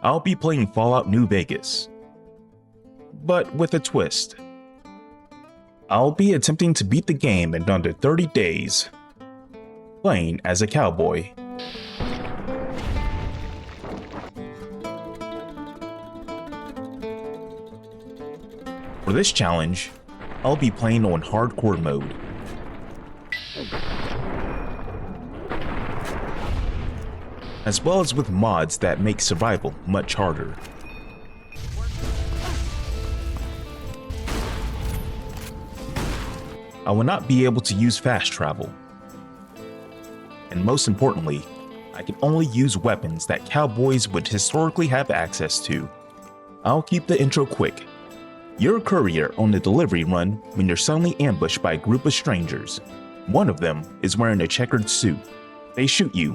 I'll be playing Fallout New Vegas, but with a twist. I'll be attempting to beat the game in under 30 days, playing as a cowboy. For this challenge, I'll be playing on hardcore mode. As well as with mods that make survival much harder. I will not be able to use fast travel. And most importantly, I can only use weapons that cowboys would historically have access to. I'll keep the intro quick. You're a courier on a delivery run when you're suddenly ambushed by a group of strangers. One of them is wearing a checkered suit. They shoot you,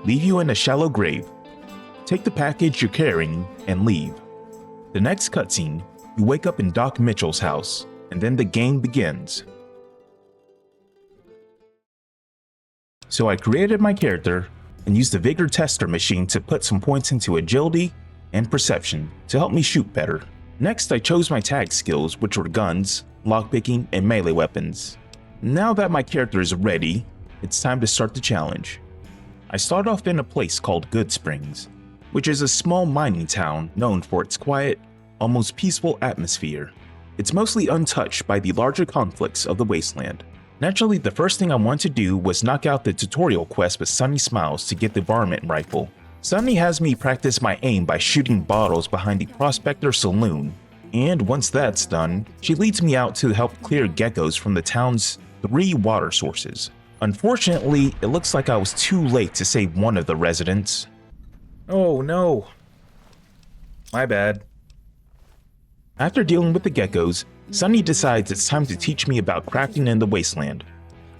leave you in a shallow grave. Take the package you're carrying and leave. The next cutscene, you wake up in Doc Mitchell's house, and then the game begins. So I created my character and used the Vigor Tester machine to put some points into agility and perception to help me shoot better. Next, I chose my tag skills, which were guns, lockpicking, and melee weapons. Now that my character is ready, it's time to start the challenge. I start off in a place called Good Springs, which is a small mining town known for its quiet, almost peaceful atmosphere. It's mostly untouched by the larger conflicts of the wasteland. Naturally, the first thing I wanted to do was knock out the tutorial quest with Sunny Smiles to get the varmint rifle. Sunny has me practice my aim by shooting bottles behind the Prospector Saloon, and once that's done, she leads me out to help clear geckos from the town's 3 water sources. Unfortunately, it looks like I was too late to save one of the residents. Oh no. My bad. After dealing with the geckos, Sunny decides it's time to teach me about crafting in the wasteland.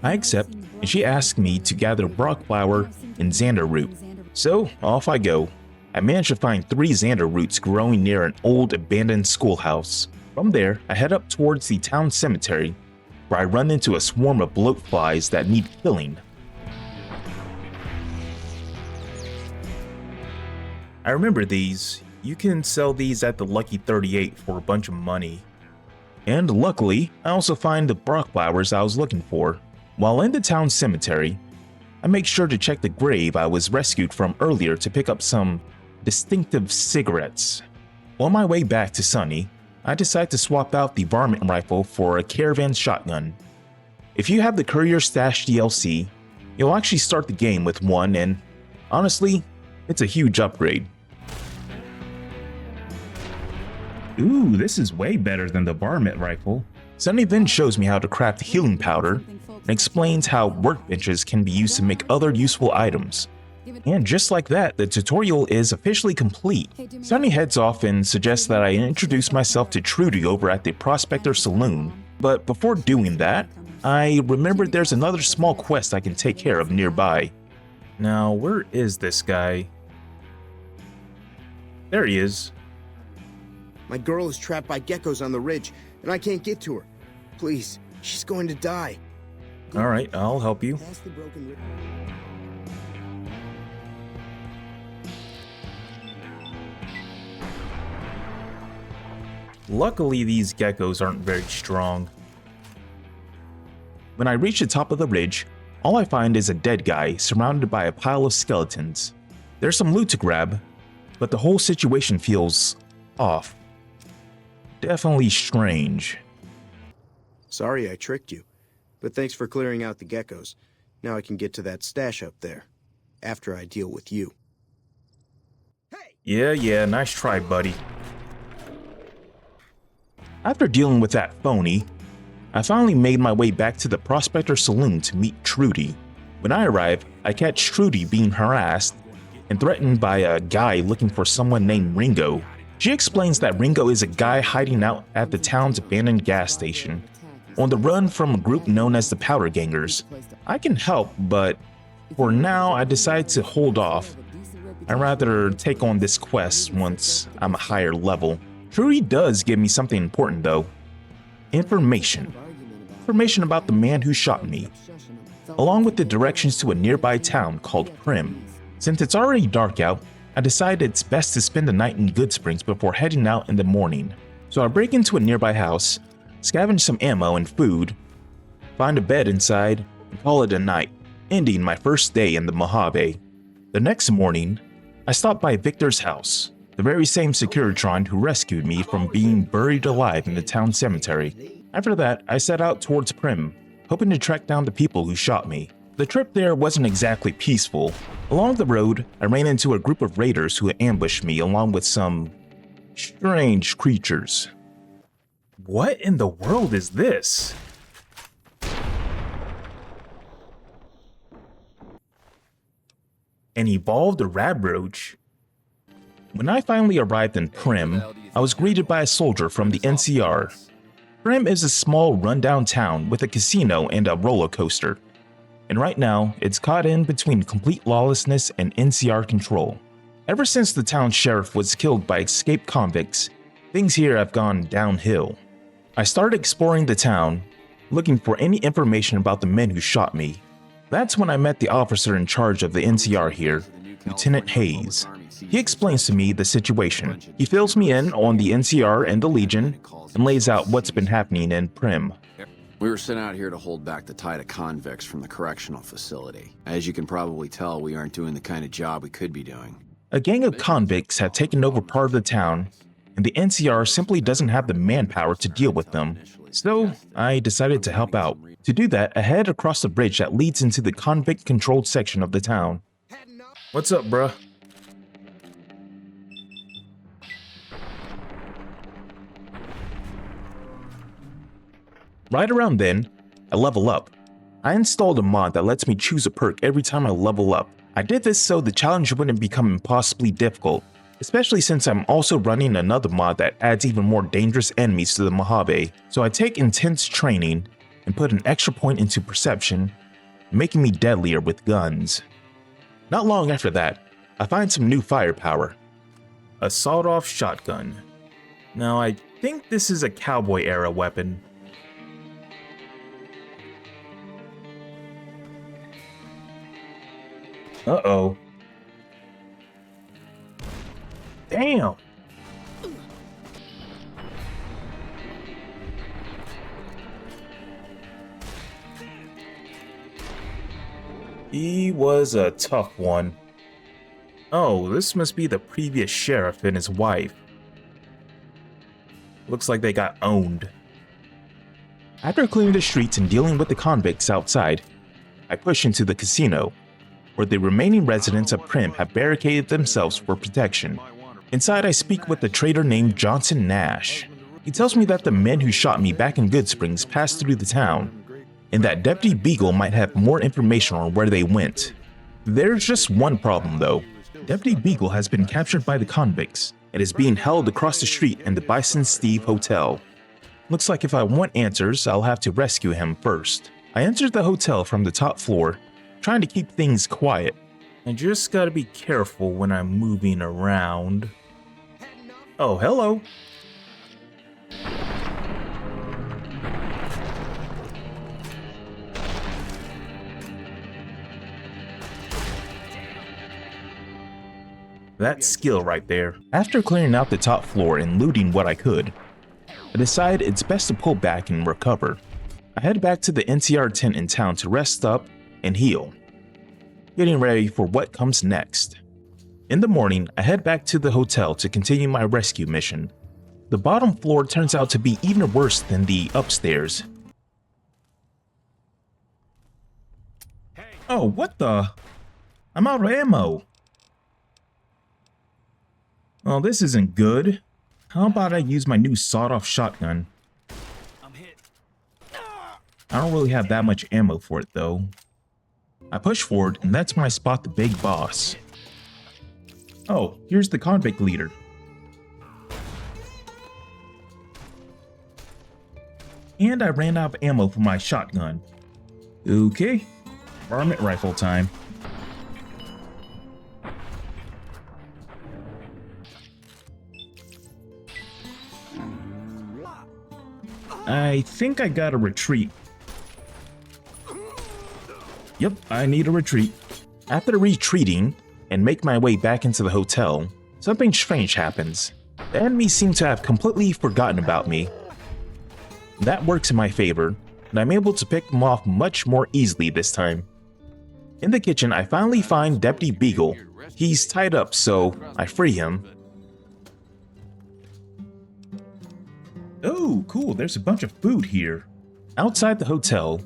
I accept, and she asks me to gather Brock flower and Xander root. So, off I go. I managed to find 3 Xander roots growing near an old abandoned schoolhouse. From there, I head up towards the town cemetery, where I run into a swarm of bloat flies that need killing. I remember these. You can sell these at the Lucky 38 for a bunch of money. And luckily, I also find the Brock flowers I was looking for. While in the town cemetery, I make sure to check the grave I was rescued from earlier to pick up some distinctive cigarettes. On my way back to Sunny, I decide to swap out the varmint rifle for a caravan shotgun. If you have the Courier Stash DLC, you'll actually start the game with one, and honestly, it's a huge upgrade. Ooh, this is way better than the varmint rifle. Sunny then shows me how to craft healing powder and explains how workbenches can be used to make other useful items. And just like that, the tutorial is officially complete. Sunny heads off and suggests that I introduce myself to Trudy over at the Prospector Saloon. But before doing that, I remembered there's another small quest I can take care of nearby. Now, where is this guy? There he is. My girl is trapped by geckos on the ridge, and I can't get to her. Please, she's going to die. Alright, I'll help you. Past the broken ridge. Luckily, these geckos aren't very strong. When I reach the top of the ridge, all I find is a dead guy surrounded by a pile of skeletons. There's some loot to grab, but the whole situation feels off. Definitely strange. Sorry I tricked you, but thanks for clearing out the geckos. Now I can get to that stash up there, after I deal with you. Yeah, nice try, buddy. After dealing with that phony, I finally made my way back to the Prospector Saloon to meet Trudy. When I arrive, I catch Trudy being harassed and threatened by a guy looking for someone named Ringo. She explains that Ringo is a guy hiding out at the town's abandoned gas station, on the run from a group known as the Powder Gangers. I can help, but for now I decide to hold off. I'd rather take on this quest once I'm a higher level. Trudy does give me something important though. Information. Information about the man who shot me, along with the directions to a nearby town called Prim. Since it's already dark out, I decide it's best to spend the night in Goodsprings before heading out in the morning. So I break into a nearby house, scavenge some ammo and food, find a bed inside, and call it a night, ending my first day in the Mojave. The next morning, I stop by Victor's house, the very same Securitron who rescued me from being buried alive in the town cemetery. After that, I set out towards Prim, hoping to track down the people who shot me. The trip there wasn't exactly peaceful. Along the road, I ran into a group of raiders who ambushed me along with some strange creatures. What in the world is this? An evolved Rabroach. When I finally arrived in Prim, I was greeted by a soldier from the NCR. Prim is a small rundown town with a casino and a roller coaster. And right now, it's caught in between complete lawlessness and NCR control. Ever since the town sheriff was killed by escaped convicts, things here have gone downhill. I started exploring the town, looking for any information about the men who shot me. That's when I met the officer in charge of the NCR here, Lieutenant Hayes. He explains to me the situation. He fills me in on the NCR and the Legion, and lays out what's been happening in Prim. We were sent out here to hold back the tide of convicts from the correctional facility. As you can probably tell, we aren't doing the kind of job we could be doing. A gang of convicts have taken over part of the town, and the NCR simply doesn't have the manpower to deal with them. So, I decided to help out. To do that, I head across the bridge that leads into the convict-controlled section of the town. What's up, bruh? Right around then, I level up. I installed a mod that lets me choose a perk every time I level up. I did this so the challenge wouldn't become impossibly difficult, especially since I'm also running another mod that adds even more dangerous enemies to the Mojave. So I take intense training and put an extra point into perception, making me deadlier with guns. Not long after that, I find some new firepower. A sawed-off shotgun. Now I think this is a Cowboy era weapon. Uh-oh. Damn! He was a tough one. Oh, this must be the previous sheriff and his wife. Looks like they got owned. After clearing the streets and dealing with the convicts outside, I push into the casino, where the remaining residents of Prim have barricaded themselves for protection. Inside, I speak with a trader named Johnson Nash. He tells me that the men who shot me back in Goodsprings passed through the town, and that Deputy Beagle might have more information on where they went. There's just one problem though. Deputy Beagle has been captured by the convicts and is being held across the street in the Bison Steve Hotel. Looks like if I want answers, I'll have to rescue him first. I entered the hotel from the top floor, trying to keep things quiet. I just gotta be careful when I'm moving around. Oh, hello. That's skill right there. After clearing out the top floor and looting what I could, I decide it's best to pull back and recover. I head back to the NCR tent in town to rest up and heal, getting ready for what comes next. In the morning, I head back to the hotel to continue my rescue mission. The bottom floor turns out to be even worse than the upstairs. Oh, what the? I'm out of ammo. Well, this isn't good. How about I use my new sawed-off shotgun? I don't really have that much ammo for it though. I push forward, and that's when I spot the big boss. Oh, here's the convict leader. And I ran out of ammo for my shotgun. Okay, varmint rifle time. I think I gotta retreat. Yep, I need a retreat. After retreating, and make my way back into the hotel, something strange happens. The enemies seem to have completely forgotten about me. That works in my favor, and I'm able to pick them off much more easily this time. In the kitchen, I finally find Deputy Beagle. He's tied up, so I free him. Oh, cool, there's a bunch of food here. Outside the hotel,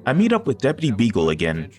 I meet up with Deputy Beagle again.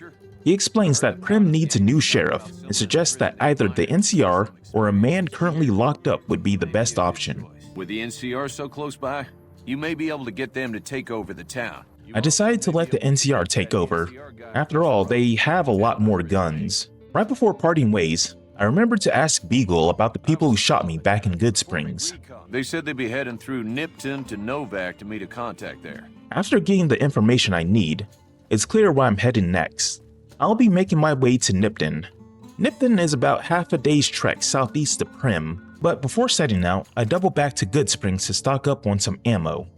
He explains that Primm needs a new sheriff and suggests that either the NCR or a man currently locked up would be the best option. With the NCR so close by, you may be able to get them to take over the town. I decided to let the NCR take over. After all, they have a lot more guns. Right before parting ways, I remembered to ask Beagle about the people who shot me back in Good Springs. They said they'd be heading through Nipton to Novak to meet a contact there. After getting the information I need, it's clear where I'm heading next. I'll be making my way to Nipton. Nipton is about half a day's trek southeast of Primm, but before setting out, I double back to Good Springs to stock up on some ammo.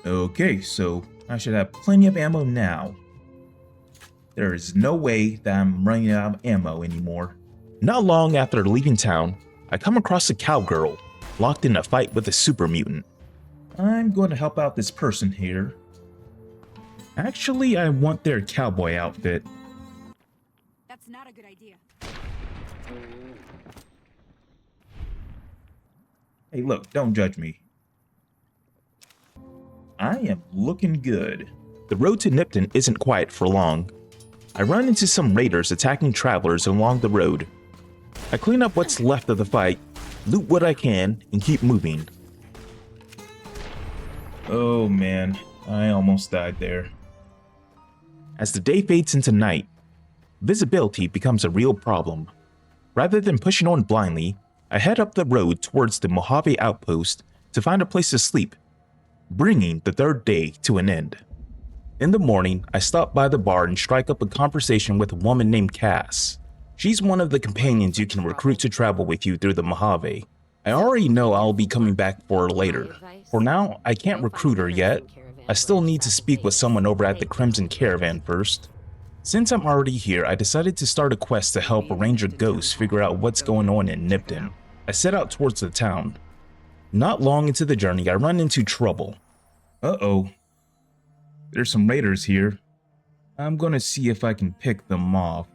Okay, so I should have plenty of ammo now. There is no way that I'm running out of ammo anymore. Not long after leaving town, I come across a cowgirl, locked in a fight with a super mutant. I'm going to help out this person here. Actually, I want their cowboy outfit. That's not a good idea. Hey look, don't judge me. I am looking good. The road to Nipton isn't quiet for long. I run into some raiders attacking travelers along the road. I clean up what's left of the fight, loot what I can, and keep moving. Oh man, I almost died there. As the day fades into night, visibility becomes a real problem. Rather than pushing on blindly, I head up the road towards the Mojave outpost to find a place to sleep, bringing the third day to an end. In the morning, I stop by the bar and strike up a conversation with a woman named Cass. She's one of the companions you can recruit to travel with you through the Mojave. I already know I'll be coming back for her later. For now, I can't recruit her yet. I still need to speak with someone over at the Crimson Caravan first. Since I'm already here, I decided to start a quest to help a ranger ghost figure out what's going on in Nipton. I set out towards the town. Not long into the journey, I run into trouble. Uh-oh. There's some raiders here. I'm gonna see if I can pick them off.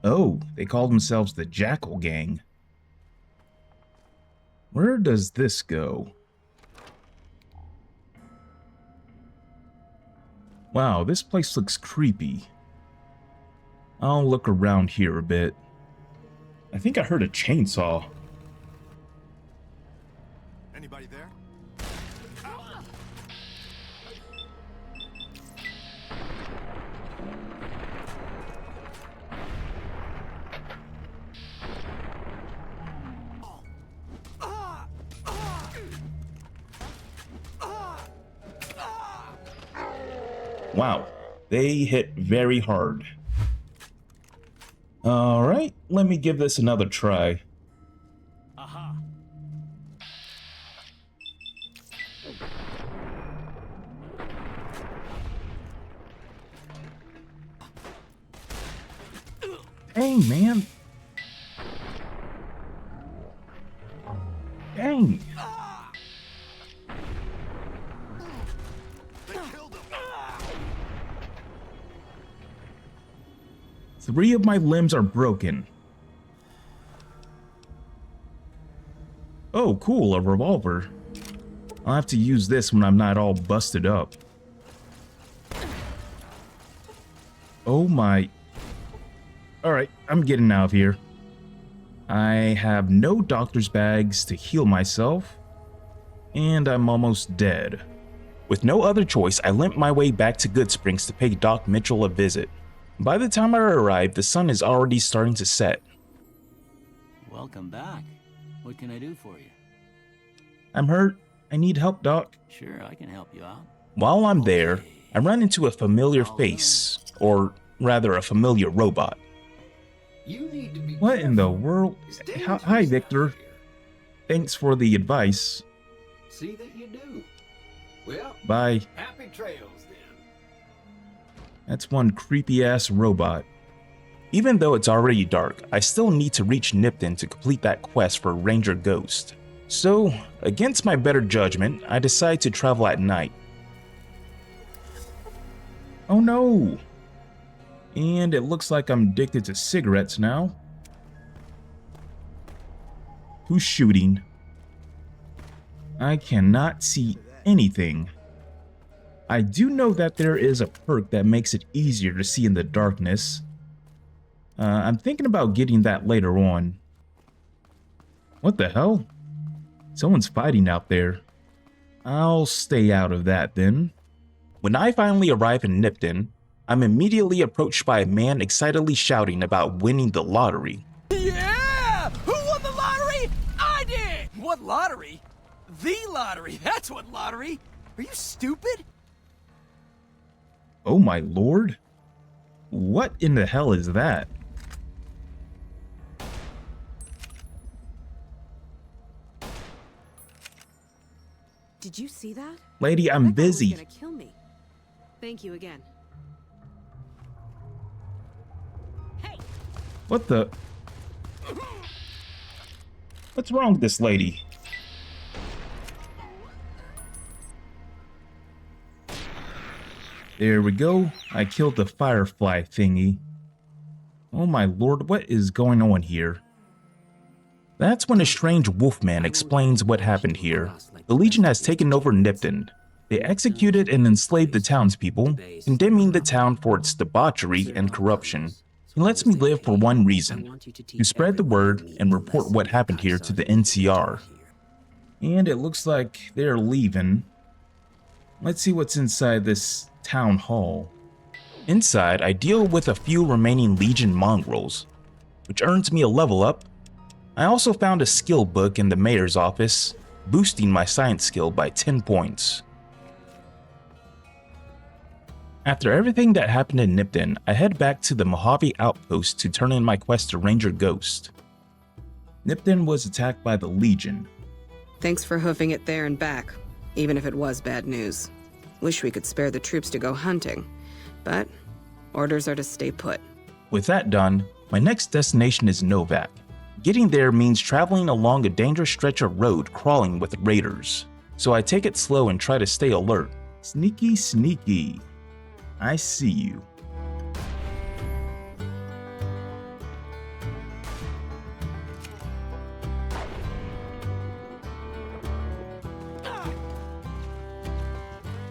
Oh, they call themselves the Jackal Gang. Where does this go? Wow, this place looks creepy. I'll look around here a bit. I think I heard a chainsaw. Anybody there? Wow, they hit very hard. Alright, let me give this another try. Aha. Dang, man. Dang. They killed him. 3 of my limbs are broken. Oh, cool, a revolver. I'll have to use this when I'm not all busted up. Oh my. Alright, I'm getting out of here. I have no doctor's bags to heal myself, and I'm almost dead. With no other choice, I limp my way back to Good Springs to pay Doc Mitchell a visit. By the time I arrive, the sun is already starting to set. Welcome back. What can I do for you? I'm hurt. I need help, Doc. Sure, I can help you out. While I'm there, I run into a familiar face, or rather a familiar robot. You need to be What in the world? Hi, Victor. Thanks for the advice. See that you do. Well, Bye. happy trails then. That's one creepy-ass robot. Even though it's already dark, I still need to reach Nipton to complete that quest for Ranger Ghost. So, against my better judgment, I decide to travel at night. Oh no! And it looks like I'm addicted to cigarettes now. Who's shooting? I cannot see anything. I do know that there is a perk that makes it easier to see in the darkness. I'm thinking about getting that later on. What the hell? Someone's fighting out there. I'll stay out of that then. When I finally arrive in Nipton, I'm immediately approached by a man excitedly shouting about winning the lottery. Yeah! Who won the lottery? I did! What lottery? The lottery! That's what lottery! Are you stupid? Oh my lord? What in the hell is that? Did you see that? Lady, I'm That guy was busy. gonna kill me. Thank you again. Hey! What the? What's wrong with this lady? There we go. I killed the firefly thingy. Oh my lord, what is going on here? That's when a strange wolfman explains what happened here. The Legion has taken over Nipton. They executed and enslaved the townspeople, condemning the town for its debauchery and corruption. He lets me live for one reason, to spread the word and report what happened here to the NCR. And it looks like they're leaving. Let's see what's inside this town hall. Inside, I deal with a few remaining Legion mongrels, which earns me a level up. I also found a skill book in the mayor's office, boosting my science skill by 10 points. After everything that happened in Nipton, I head back to the Mojave outpost to turn in my quest to Ranger Ghost. Nipton was attacked by the Legion. Thanks for hoofing it there and back, even if it was bad news. Wish we could spare the troops to go hunting, but orders are to stay put. With that done, my next destination is Novak. Getting there means traveling along a dangerous stretch of road crawling with raiders, so I take it slow and try to stay alert. Sneaky, sneaky. I see you.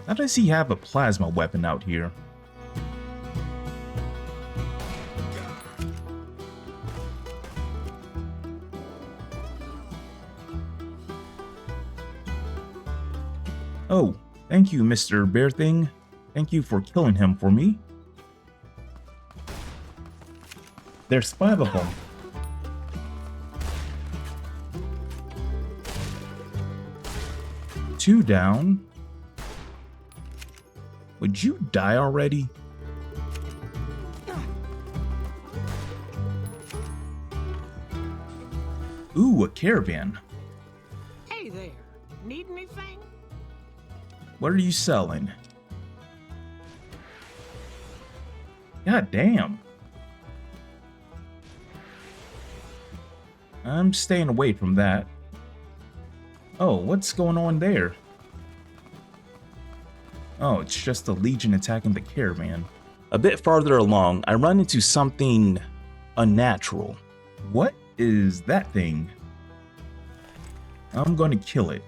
How does he have a plasma weapon out here? Oh, thank you, Mr. Bear Thing. Thank you for killing him for me. There's 5 of them. Two down. Would you die already? Ooh, a caravan. Hey there. Need anything? What are you selling? God damn. I'm staying away from that. Oh, what's going on there? Oh, it's just the Legion attacking the caravan. A bit farther along, I run into something unnatural. What is that thing? I'm gonna kill it.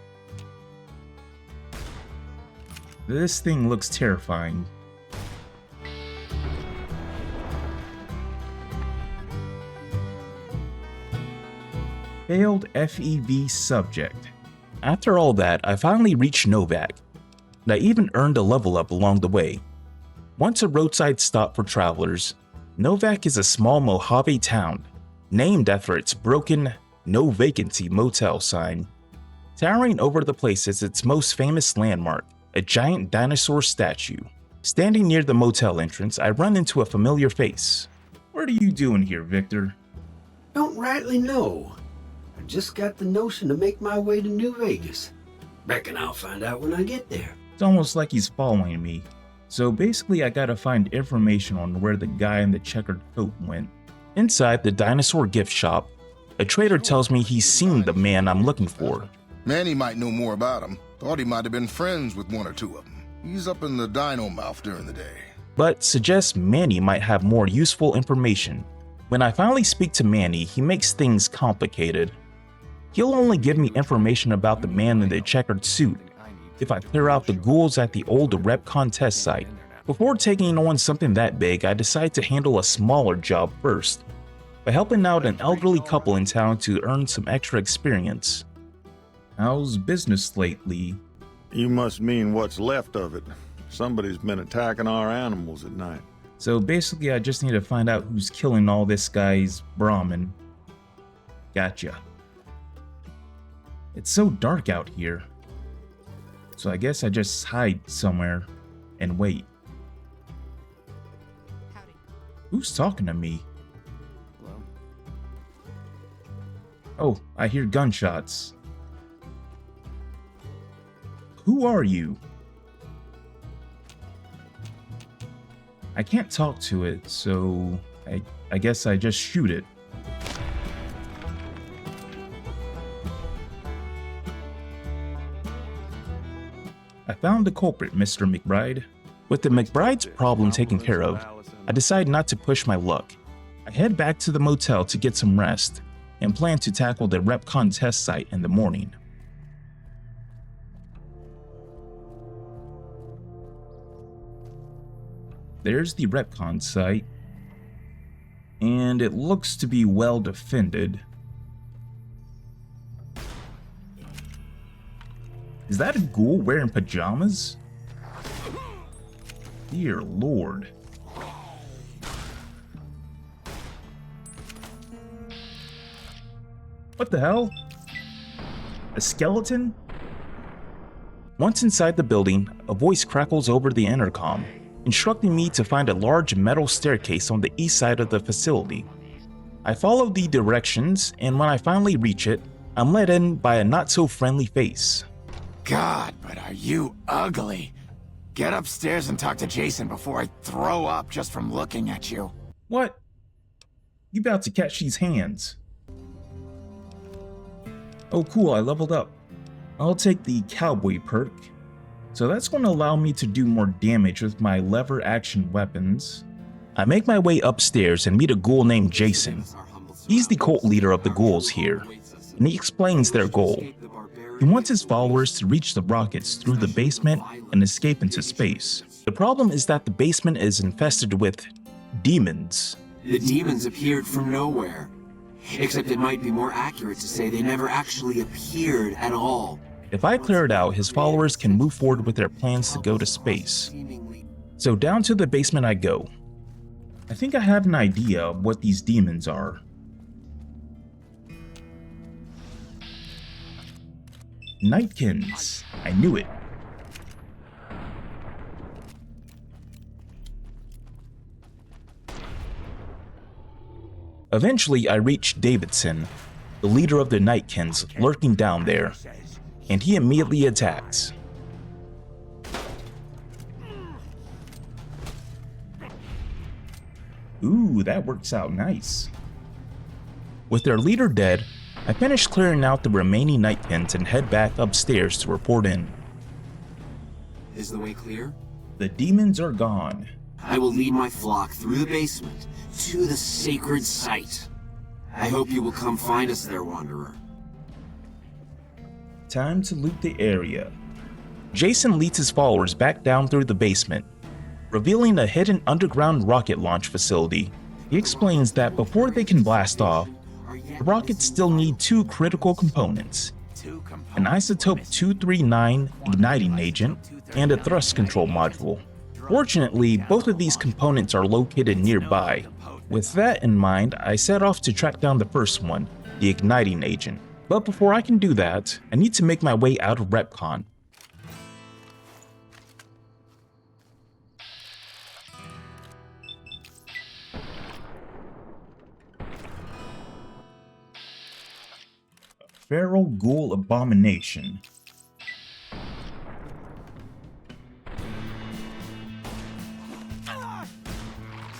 This thing looks terrifying. Failed FEV subject. After all that, I finally reached Novak, and I even earned a level up along the way. Once a roadside stop for travelers, Novak is a small Mojave town, named after its broken, no vacancy motel sign. Towering over the place is its most famous landmark, a giant dinosaur statue. Standing near the motel entrance, I run into a familiar face. What are you doing here, Victor? Don't rightly know. I just got the notion to make my way to New Vegas. Reckon I'll find out when I get there. It's almost like he's following me. So basically I gotta find information on where the guy in the checkered coat went. Inside the dinosaur gift shop, a trader tells me he's seen the man I'm looking for. Manny might know more about him. Thought he might have been friends with one or two of them. He's up in the dino mouth during the day. But suggests Manny might have more useful information. When I finally speak to Manny, he makes things complicated. He'll only give me information about the man in the checkered suit if I clear out the ghouls at the old Repcon test site. Before taking on something that big, I decide to handle a smaller job first, by helping out an elderly couple in town to earn some extra experience. How's business lately? You must mean what's left of it. Somebody's been attacking our animals at night. So basically I just need to find out who's killing all this guy's Brahmin. Gotcha. It's so dark out here. So I guess I just hide somewhere and wait. Howdy. Who's talking to me? Oh, I hear gunshots. Who are you? I can't talk to it, so I guess I just shoot it. I found the culprit, Mr. McBride. With the McBride's problem taken care of, I decide not to push my luck. I head back to the motel to get some rest, and plan to tackle the Repcon test site in the morning. There's the Repcon site, and it looks to be well defended. Is that a ghoul wearing pajamas? Dear Lord. What the hell? A skeleton? Once inside the building, a voice crackles over the intercom, instructing me to find a large metal staircase on the east side of the facility. I follow the directions, and when I finally reach it, I'm let in by a not-so-friendly face. God, but are you ugly. Get upstairs and talk to Jason before I throw up just from looking at you. What? You about to catch these hands. Oh cool, I leveled up. I'll take the Cowboy perk. So that's going to allow me to do more damage with my lever action weapons. I make my way upstairs and meet a ghoul named Jason. He's the cult leader of the ghouls here, and he explains their goal. He wants his followers to reach the rockets through the basement and escape into space. The problem is that the basement is infested with demons. The demons appeared from nowhere. Except it might be more accurate to say they never actually appeared at all. If I clear it out, his followers can move forward with their plans to go to space. So down to the basement I go. I think I have an idea of what these demons are. Nightkins. I knew it. Eventually, I reach Davidson, the leader of the Nightkins, lurking down there, and he immediately attacks. Ooh, that works out nice. With their leader dead, I finish clearing out the remaining Nightkins and head back upstairs to report in. Is the way clear? The demons are gone. I will lead my flock through the basement to the sacred site. I hope you will come find us there, Wanderer. Time to loot the area. Jason leads his followers back down through the basement, revealing a hidden underground rocket launch facility. He explains that before they can blast off, the rockets still need two critical components: an isotope 239 igniting agent and a thrust control module. Fortunately, both of these components are located nearby. With that in mind, I set off to track down the first one, the igniting agent. But before I can do that, I need to make my way out of Repcon. Feral Ghoul Abomination.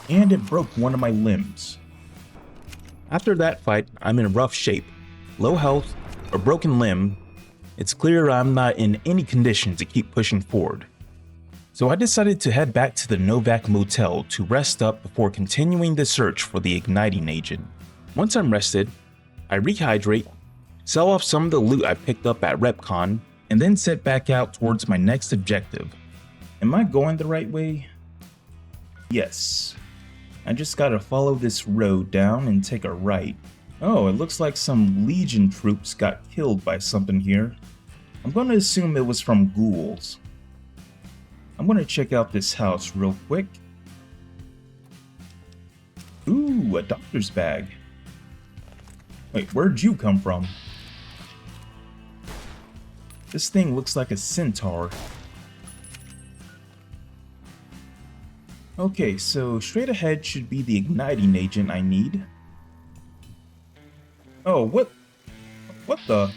and it broke one of my limbs. After that fight, I'm in rough shape. Low health, a broken limb. It's clear I'm not in any condition to keep pushing forward. So I decided to head back to the Novak Motel to rest up before continuing the search for the igniting agent. Once I'm rested, I rehydrate, sell off some of the loot I picked up at RepCon, and then set back out towards my next objective. Am I going the right way? Yes. I just gotta follow this road down and take a right. Oh, it looks like some Legion troops got killed by something here. I'm gonna assume it was from ghouls. I'm gonna check out this house real quick. Ooh, a doctor's bag. Wait, where'd you come from? This thing looks like a centaur. Okay, so straight ahead should be the igniting agent I need. Oh, what the?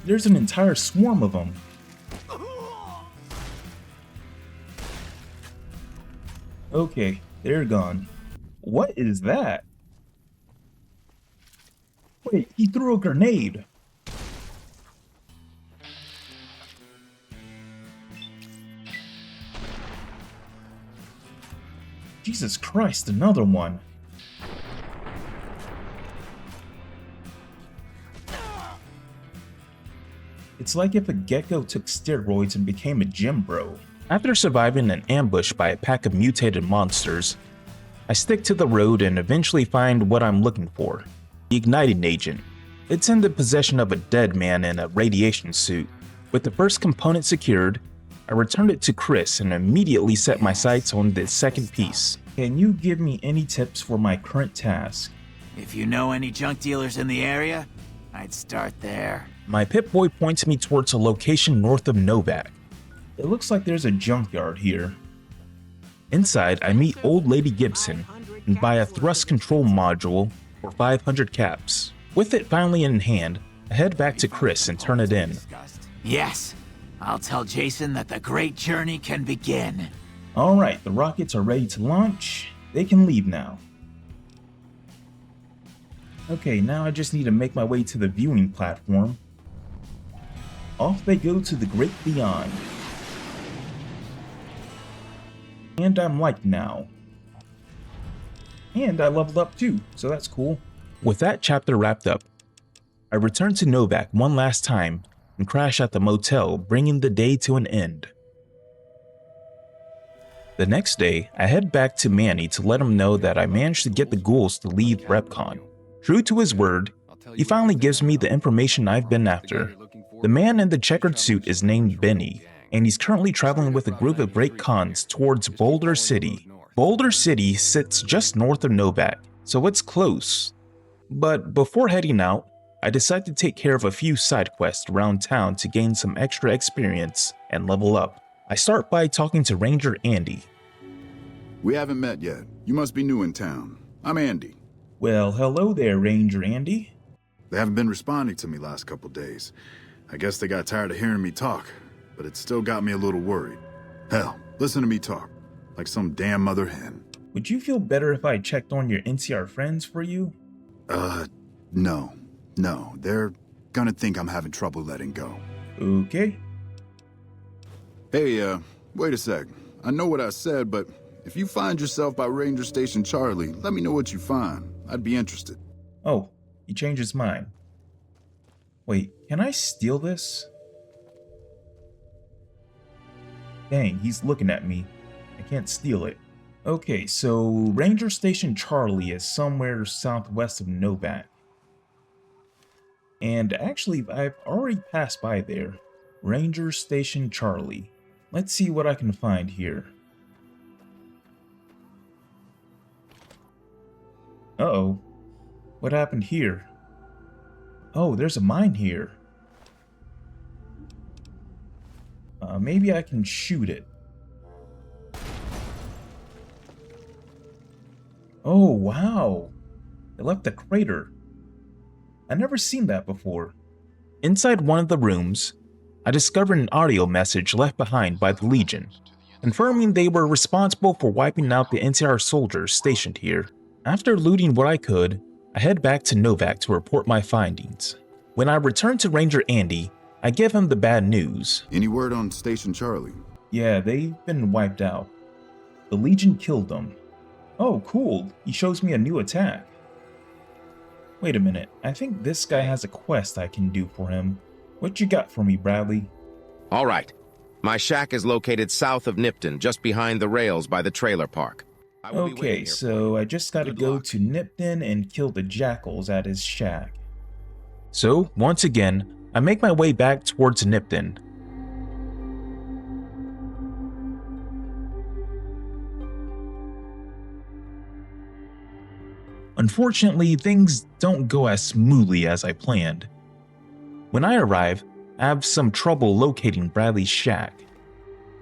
There's an entire swarm of them. Okay, they're gone. What is that? Wait, he threw a grenade. Jesus Christ, another one. It's like if a gecko took steroids and became a gym bro. After surviving an ambush by a pack of mutated monsters, I stick to the road and eventually find what I'm looking for. The igniting agent. It's in the possession of a dead man in a radiation suit. With the first component secured, I returned it to Chris and immediately set my sights on the second piece. Can you give me any tips for my current task? If you know any junk dealers in the area, I'd start there. My Pip-Boy points me towards a location north of Novak. It looks like there's a junkyard here. Inside, I meet Old Lady Gibson and buy a thrust control module for 500 caps. With it finally in hand, I head back to Chris and turn it in. Yes, I'll tell Jason that the great journey can begin. Alright, the rockets are ready to launch. They can leave now. Okay, now I just need to make my way to the viewing platform. Off they go to the great beyond. And I'm light now. And I leveled up too, so that's cool. With that chapter wrapped up, I return to Novak one last time and crash at the motel, bringing the day to an end. The next day, I head back to Manny to let him know that I managed to get the ghouls to leave RepCon. True to his word, he finally gives me the information I've been after. The man in the checkered suit is named Benny, and he's currently traveling with a group of great cons towards Boulder City. Boulder City sits just north of Novak, so it's close. But before heading out, I decide to take care of a few side quests around town to gain some extra experience and level up. I start by talking to Ranger Andy. We haven't met yet. You must be new in town. I'm Andy. Well, hello there, Ranger Andy. They haven't been responding to me last couple days. I guess they got tired of hearing me talk, but it still got me a little worried. Hell, listen to me talk, like some damn mother hen. Would you feel better if I checked on your NCR friends for you? No. They're gonna think I'm having trouble letting go. Okay. Hey, wait a sec. I know what I said, but if you find yourself by Ranger Station Charlie, let me know what you find. I'd be interested. Oh, he changed his mind. Wait, can I steal this? Dang, he's looking at me. I can't steal it. Okay, so Ranger Station Charlie is somewhere southwest of Novak. And actually, I've already passed by there. Ranger Station Charlie. Let's see what I can find here. Uh-oh. What happened here? Oh, there's a mine here. Maybe I can shoot it. Oh, wow. It left a crater. I've never seen that before. Inside one of the rooms, I discovered an audio message left behind by the Legion, confirming they were responsible for wiping out the NCR soldiers stationed here. After looting what I could, I head back to Novak to report my findings. When I return to Ranger Andy, I give him the bad news. Any word on Station Charlie? Yeah, they've been wiped out. The Legion killed them. Oh, cool. He shows me a new attack. Wait a minute. I think this guy has a quest I can do for him. What you got for me, Bradley? All right. My shack is located south of Nipton, just behind the rails by the trailer park. Okay, so I just gotta go to Nipton and kill the jackals at his shack. So, once again, I make my way back towards Nipton. Unfortunately, things don't go as smoothly as I planned. When I arrive, I have some trouble locating Bradley's shack.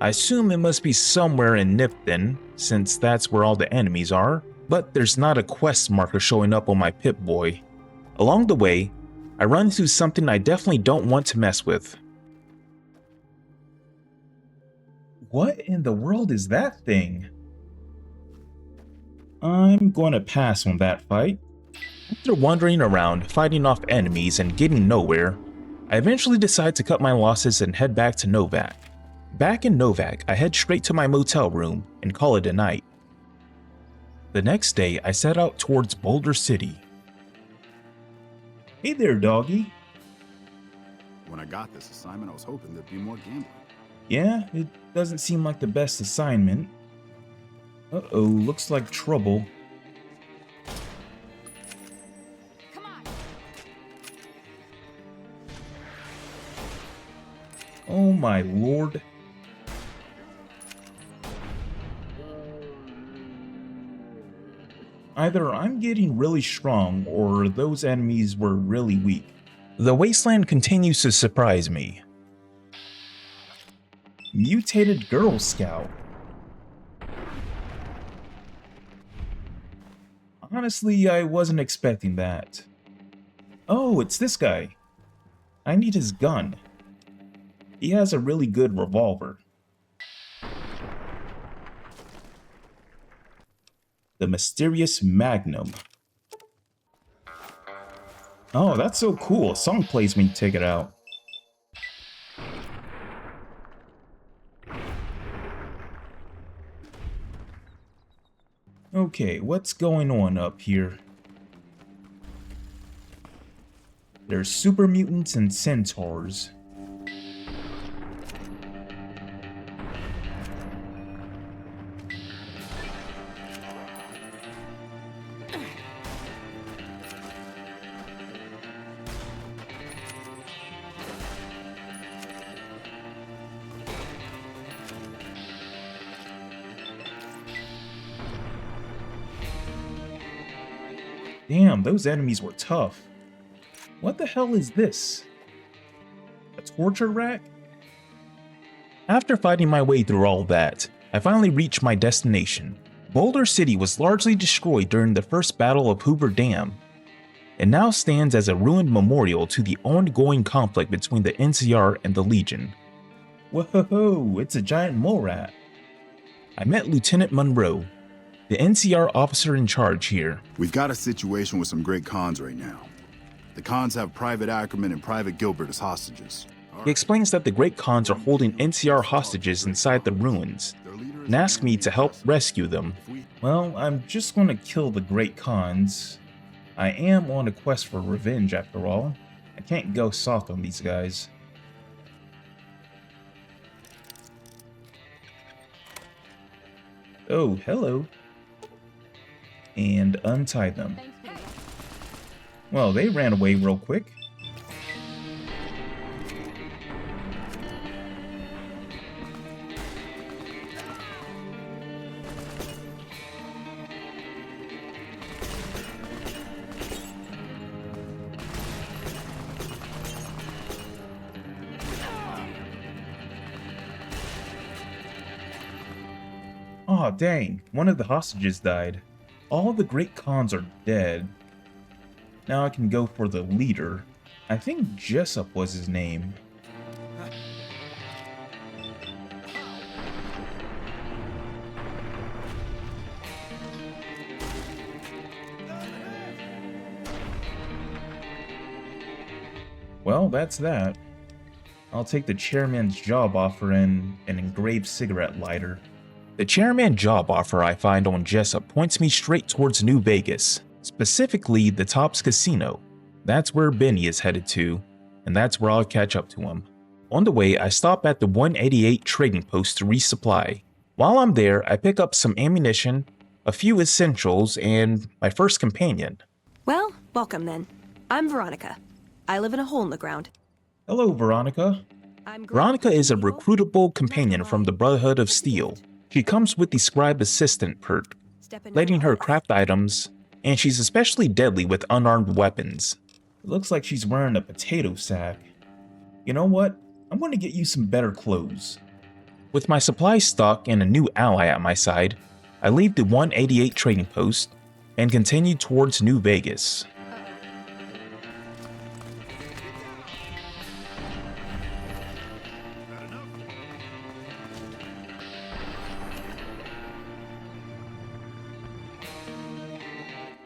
I assume it must be somewhere in Nipton, since that's where all the enemies are, but there's not a quest marker showing up on my Pip-Boy. Along the way, I run into something I definitely don't want to mess with. What in the world is that thing? I'm going to pass on that fight. After wandering around, fighting off enemies and getting nowhere, I eventually decide to cut my losses and head back to Novak. Back in Novak, I head straight to my motel room and call it a night. The next day, I set out towards Boulder City. Hey there, doggy. When I got this assignment, I was hoping there'd be more gambling. Yeah, it doesn't seem like the best assignment. Uh-oh, looks like trouble. Come on. Oh my lord. Either I'm getting really strong, or those enemies were really weak. The Wasteland continues to surprise me. Mutated Girl Scout. Honestly, I wasn't expecting that. Oh, it's this guy. I need his gun. He has a really good revolver. The Mysterious Magnum. Oh, that's so cool. A song plays when you take it out. Okay, what's going on up here? There's super mutants and centaurs. Damn, those enemies were tough. What the hell is this? A torture rack? After fighting my way through all that, I finally reached my destination. Boulder City was largely destroyed during the first Battle of Hoover Dam. It now stands as a ruined memorial to the ongoing conflict between the NCR and the Legion. Whoa, it's a giant mole rat. I met Lieutenant Monroe, the NCR officer in charge here. We've got a situation with some great cons right now. The cons have Private Ackerman and Private Gilbert as hostages. He explains that the Great Khans are holding NCR hostages inside the ruins, and asks me to help rescue them. Well, I'm just going to kill the Great Khans. I am on a quest for revenge after all. I can't go soft on these guys. Oh, hello. And untie them. Well, they ran away real quick. Aw, dang, one of the hostages died. All the Great Khans are dead. Now I can go for the leader. I think Jessup was his name. Well, that's that. I'll take the chairman's job offer and an engraved cigarette lighter. The chairman job offer I find on Jessup points me straight towards New Vegas, specifically the Tops Casino. That's where Benny is headed to, and that's where I'll catch up to him. On the way, I stop at the 188 trading post to resupply. While I'm there, I pick up some ammunition, a few essentials, and my first companion. Well, welcome then. I'm Veronica. I live in a hole in the ground. Hello, Veronica. Veronica is a recruitable companion from the Brotherhood of Steel. She comes with the Scribe Assistant perk, letting her craft items, and she's especially deadly with unarmed weapons. It looks like she's wearing a potato sack. You know what? I'm going to get you some better clothes. With my supply stock and a new ally at my side, I leave the 188 trading post and continue towards New Vegas.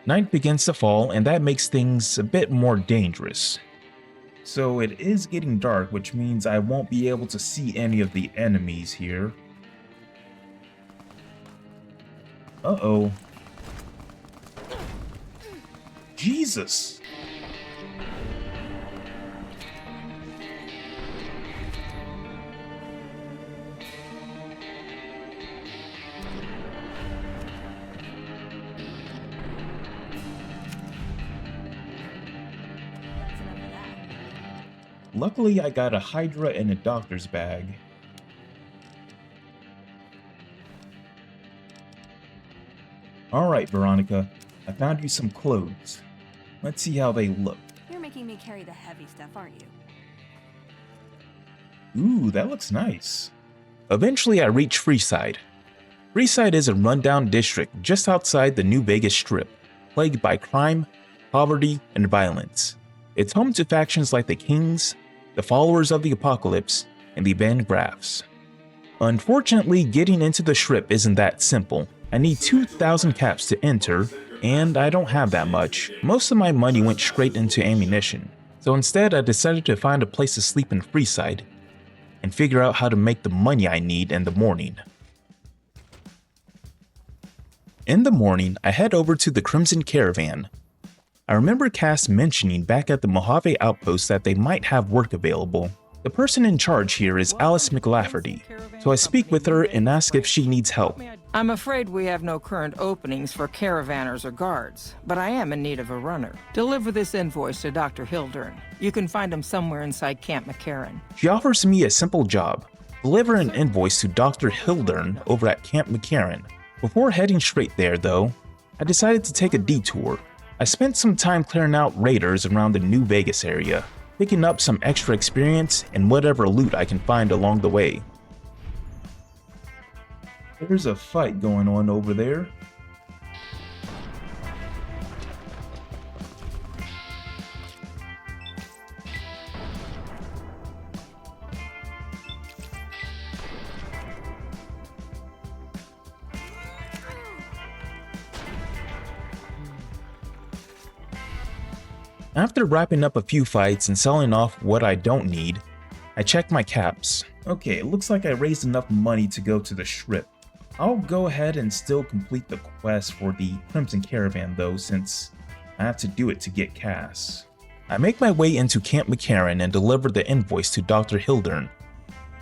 Night begins to fall, and that makes things a bit more dangerous. So it is getting dark, which means I won't be able to see any of the enemies here. Uh-oh. Jesus! Luckily, I got a Hydra and a doctor's bag. Alright, Veronica. I found you some clothes. Let's see how they look. You're making me carry the heavy stuff, aren't you? Ooh, that looks nice. Eventually, I reach Freeside. Freeside is a rundown district just outside the New Vegas Strip, plagued by crime, poverty, and violence. It's home to factions like the Kings, the Followers of the Apocalypse, and the Van Graffs. Unfortunately, getting into the Strip isn't that simple. I need 2,000 caps to enter, and I don't have that much. Most of my money went straight into ammunition, so instead I decided to find a place to sleep in Freeside and figure out how to make the money I need in the morning. In the morning, I head over to the Crimson Caravan. I remember Cass mentioning back at the Mojave Outpost that they might have work available. The person in charge here is Alice McLafferty, so I speak with her and ask if she needs help. I'm afraid we have no current openings for caravanners or guards, but I am in need of a runner. Deliver this invoice to Dr. Hildern. You can find him somewhere inside Camp McCarran. She offers me a simple job: deliver an invoice to Dr. Hildern over at Camp McCarran. Before heading straight there, though, I decided to take a detour. I spent some time clearing out raiders around the New Vegas area, picking up some extra experience and whatever loot I can find along the way. There's a fight going on over there. After wrapping up a few fights and selling off what I don't need, I check my caps. Okay, it looks like I raised enough money to go to the Strip. I'll go ahead and still complete the quest for the Crimson Caravan though, since I have to do it to get Cass. I make my way into Camp McCarran and deliver the invoice to Dr. Hildern.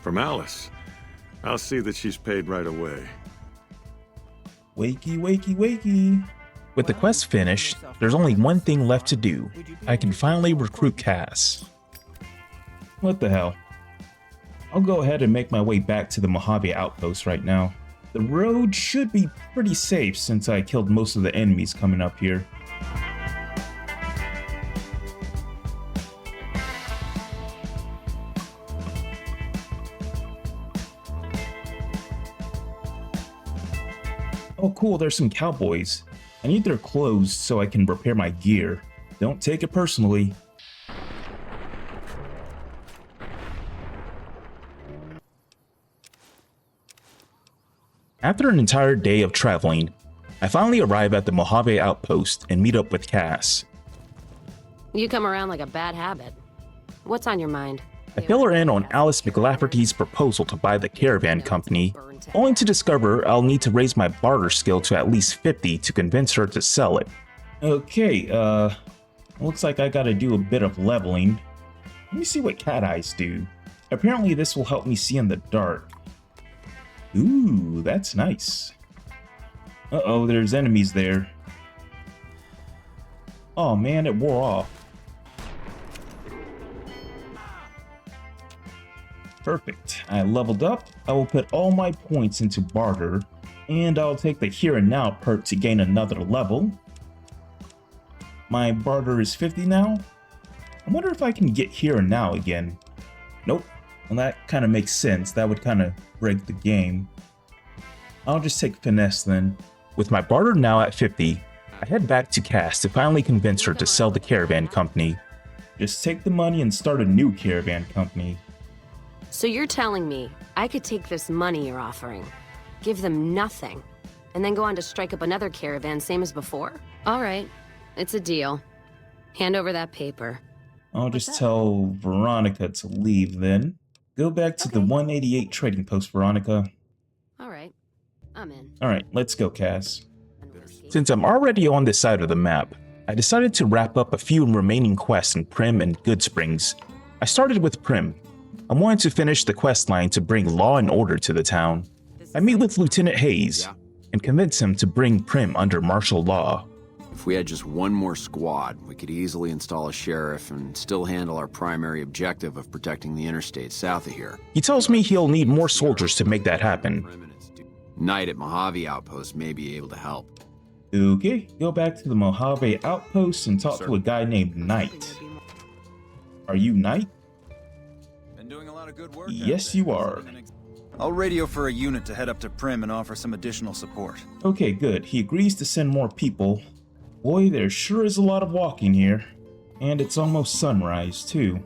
From Alice. I'll see that she's paid right away. Wakey, wakey, wakey. With the quest finished, there's only one thing left to do. I can finally recruit Cass. What the hell? I'll go ahead and make my way back to the Mojave Outpost right now. The road should be pretty safe since I killed most of the enemies coming up here. Oh cool, there's some cowboys. I need their clothes so I can repair my gear. Don't take it personally. After an entire day of traveling, I finally arrive at the Mojave Outpost and meet up with Cass. You come around like a bad habit. What's on your mind? I fill her in on Alice McLafferty's proposal to buy the caravan company, only to discover I'll need to raise my barter skill to at least 50 to convince her to sell it. Okay, looks like I gotta do a bit of leveling. Let me see what cat eyes do. Apparently this will help me see in the dark. Ooh, that's nice. Uh-oh, there's enemies there. Oh man, it wore off. Perfect. I leveled up. I will put all my points into barter, and I'll take the here and now perk to gain another level. My barter is 50 now. I wonder if I can get here and now again. Nope. Well, that kind of makes sense. That would kind of break the game. I'll just take finesse then. With my barter now at 50, I head back to Cass to finally convince her to sell the caravan company. Just take the money and start a new caravan company. So you're telling me I could take this money you're offering, give them nothing, and then go on to strike up another caravan same as before? All right, it's a deal. Hand over that paper. I'll just tell Veronica to leave then. Go back to the 188 trading post, Veronica. All right, I'm in. Alright, let's go, Cass. Since I'm already on this side of the map, I decided to wrap up a few remaining quests in Prim and Goodsprings. I started with Prim. I wanted to finish the quest line to bring law and order to the town. I meet with Lieutenant Hayes and convince him to bring Prim under martial law. If we had just one more squad, we could easily install a sheriff and still handle our primary objective of protecting the interstate south of here. He tells me he'll need more soldiers to make that happen. Knight at Mojave Outpost may be able to help. Okay, go back to the Mojave Outpost and talk to a guy named Knight. Are you Knight? Doing a lot of good work. Yes, you are. I'll radio for a unit to head up to Prim and offer some additional support. Okay, good. He agrees to send more people. Boy, there sure is a lot of walking here. And it's almost sunrise, too.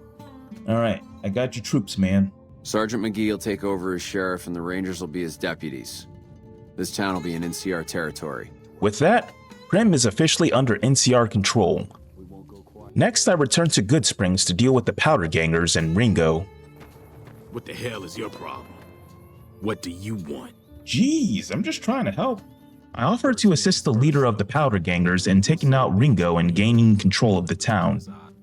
Alright, I got your troops, man. Sergeant McGee will take over as sheriff and the Rangers will be his deputies. This town will be in NCR territory. With that, Prim is officially under NCR control. Next, I return to Goodsprings to deal with the Powder Gangers and Ringo. What the hell is your problem? What do you want? Jeez, I'm just trying to help. I offer to assist the leader of the Powder Gangers in taking out Ringo and gaining control of the town.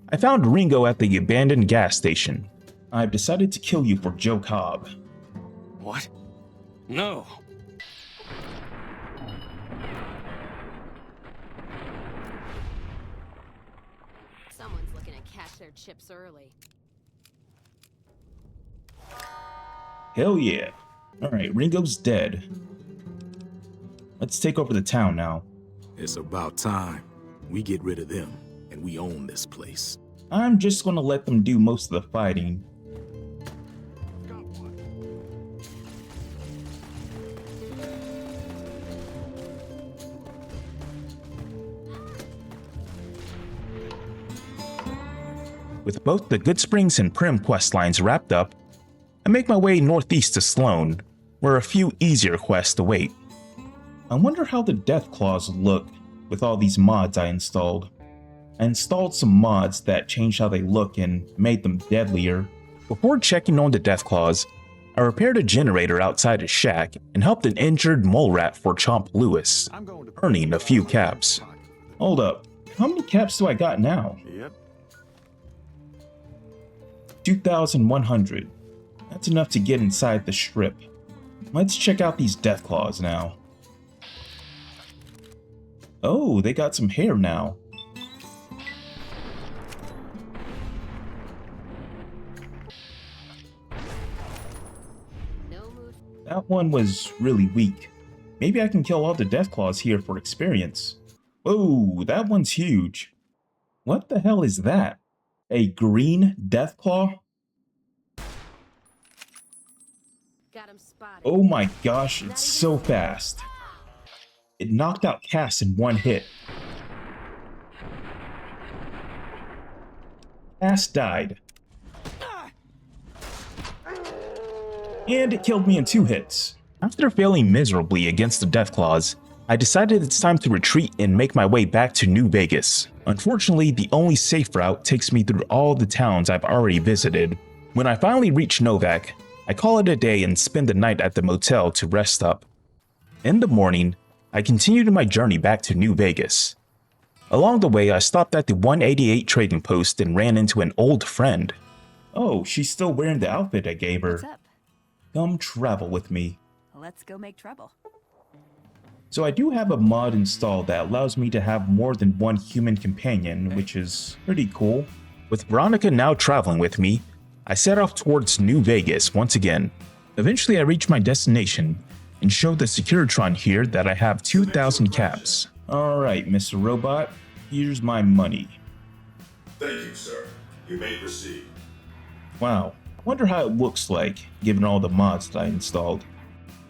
I found Ringo at the abandoned gas station. I've decided to kill you for Joe Cobb. What? No. Someone's looking to cash their chips early. Hell yeah. Alright, Ringo's dead. Let's take over the town now. It's about time. We get rid of them, and we own this place. I'm just gonna let them do most of the fighting. With both the Goodsprings and Prim quest lines wrapped up, I make my way northeast to Sloan, where a few easier quests await. I wonder how the death claws look with all these mods I installed. I installed some mods that changed how they look and made them deadlier. Before checking on the death claws, I repaired a generator outside his shack and helped an injured mole rat for Chomp Lewis, earning a few caps. Hold up, how many caps do I got now? Yep. 2,100. That's enough to get inside the strip. Let's check out these death claws now. Oh, they got some hair now. That one was really weak. Maybe I can kill all the death claws here for experience. Whoa, that one's huge. What the hell is that? A green death claw? Oh my gosh, it's so fast. It knocked out Cass in one hit. Cass died. And it killed me in 2 hits. After failing miserably against the Deathclaws, I decided it's time to retreat and make my way back to New Vegas. Unfortunately, the only safe route takes me through all the towns I've already visited. When I finally reach Novak, I call it a day and spend the night at the motel to rest up. In the morning, I continued my journey back to New Vegas. Along the way, I stopped at the 188 trading post and ran into an old friend. Oh, she's still wearing the outfit I gave her. What's up? Come travel with me. Let's go make trouble. So I do have a mod installed that allows me to have more than one human companion, which is pretty cool. With Veronica now traveling with me, I set off towards New Vegas once again. Eventually I reached my destination and showed the Securitron here that I have 2,000 caps. Alright, Mr. Robot, here's my money. Thank you, sir. You may proceed. Wow, I wonder how it looks like, given all the mods that I installed.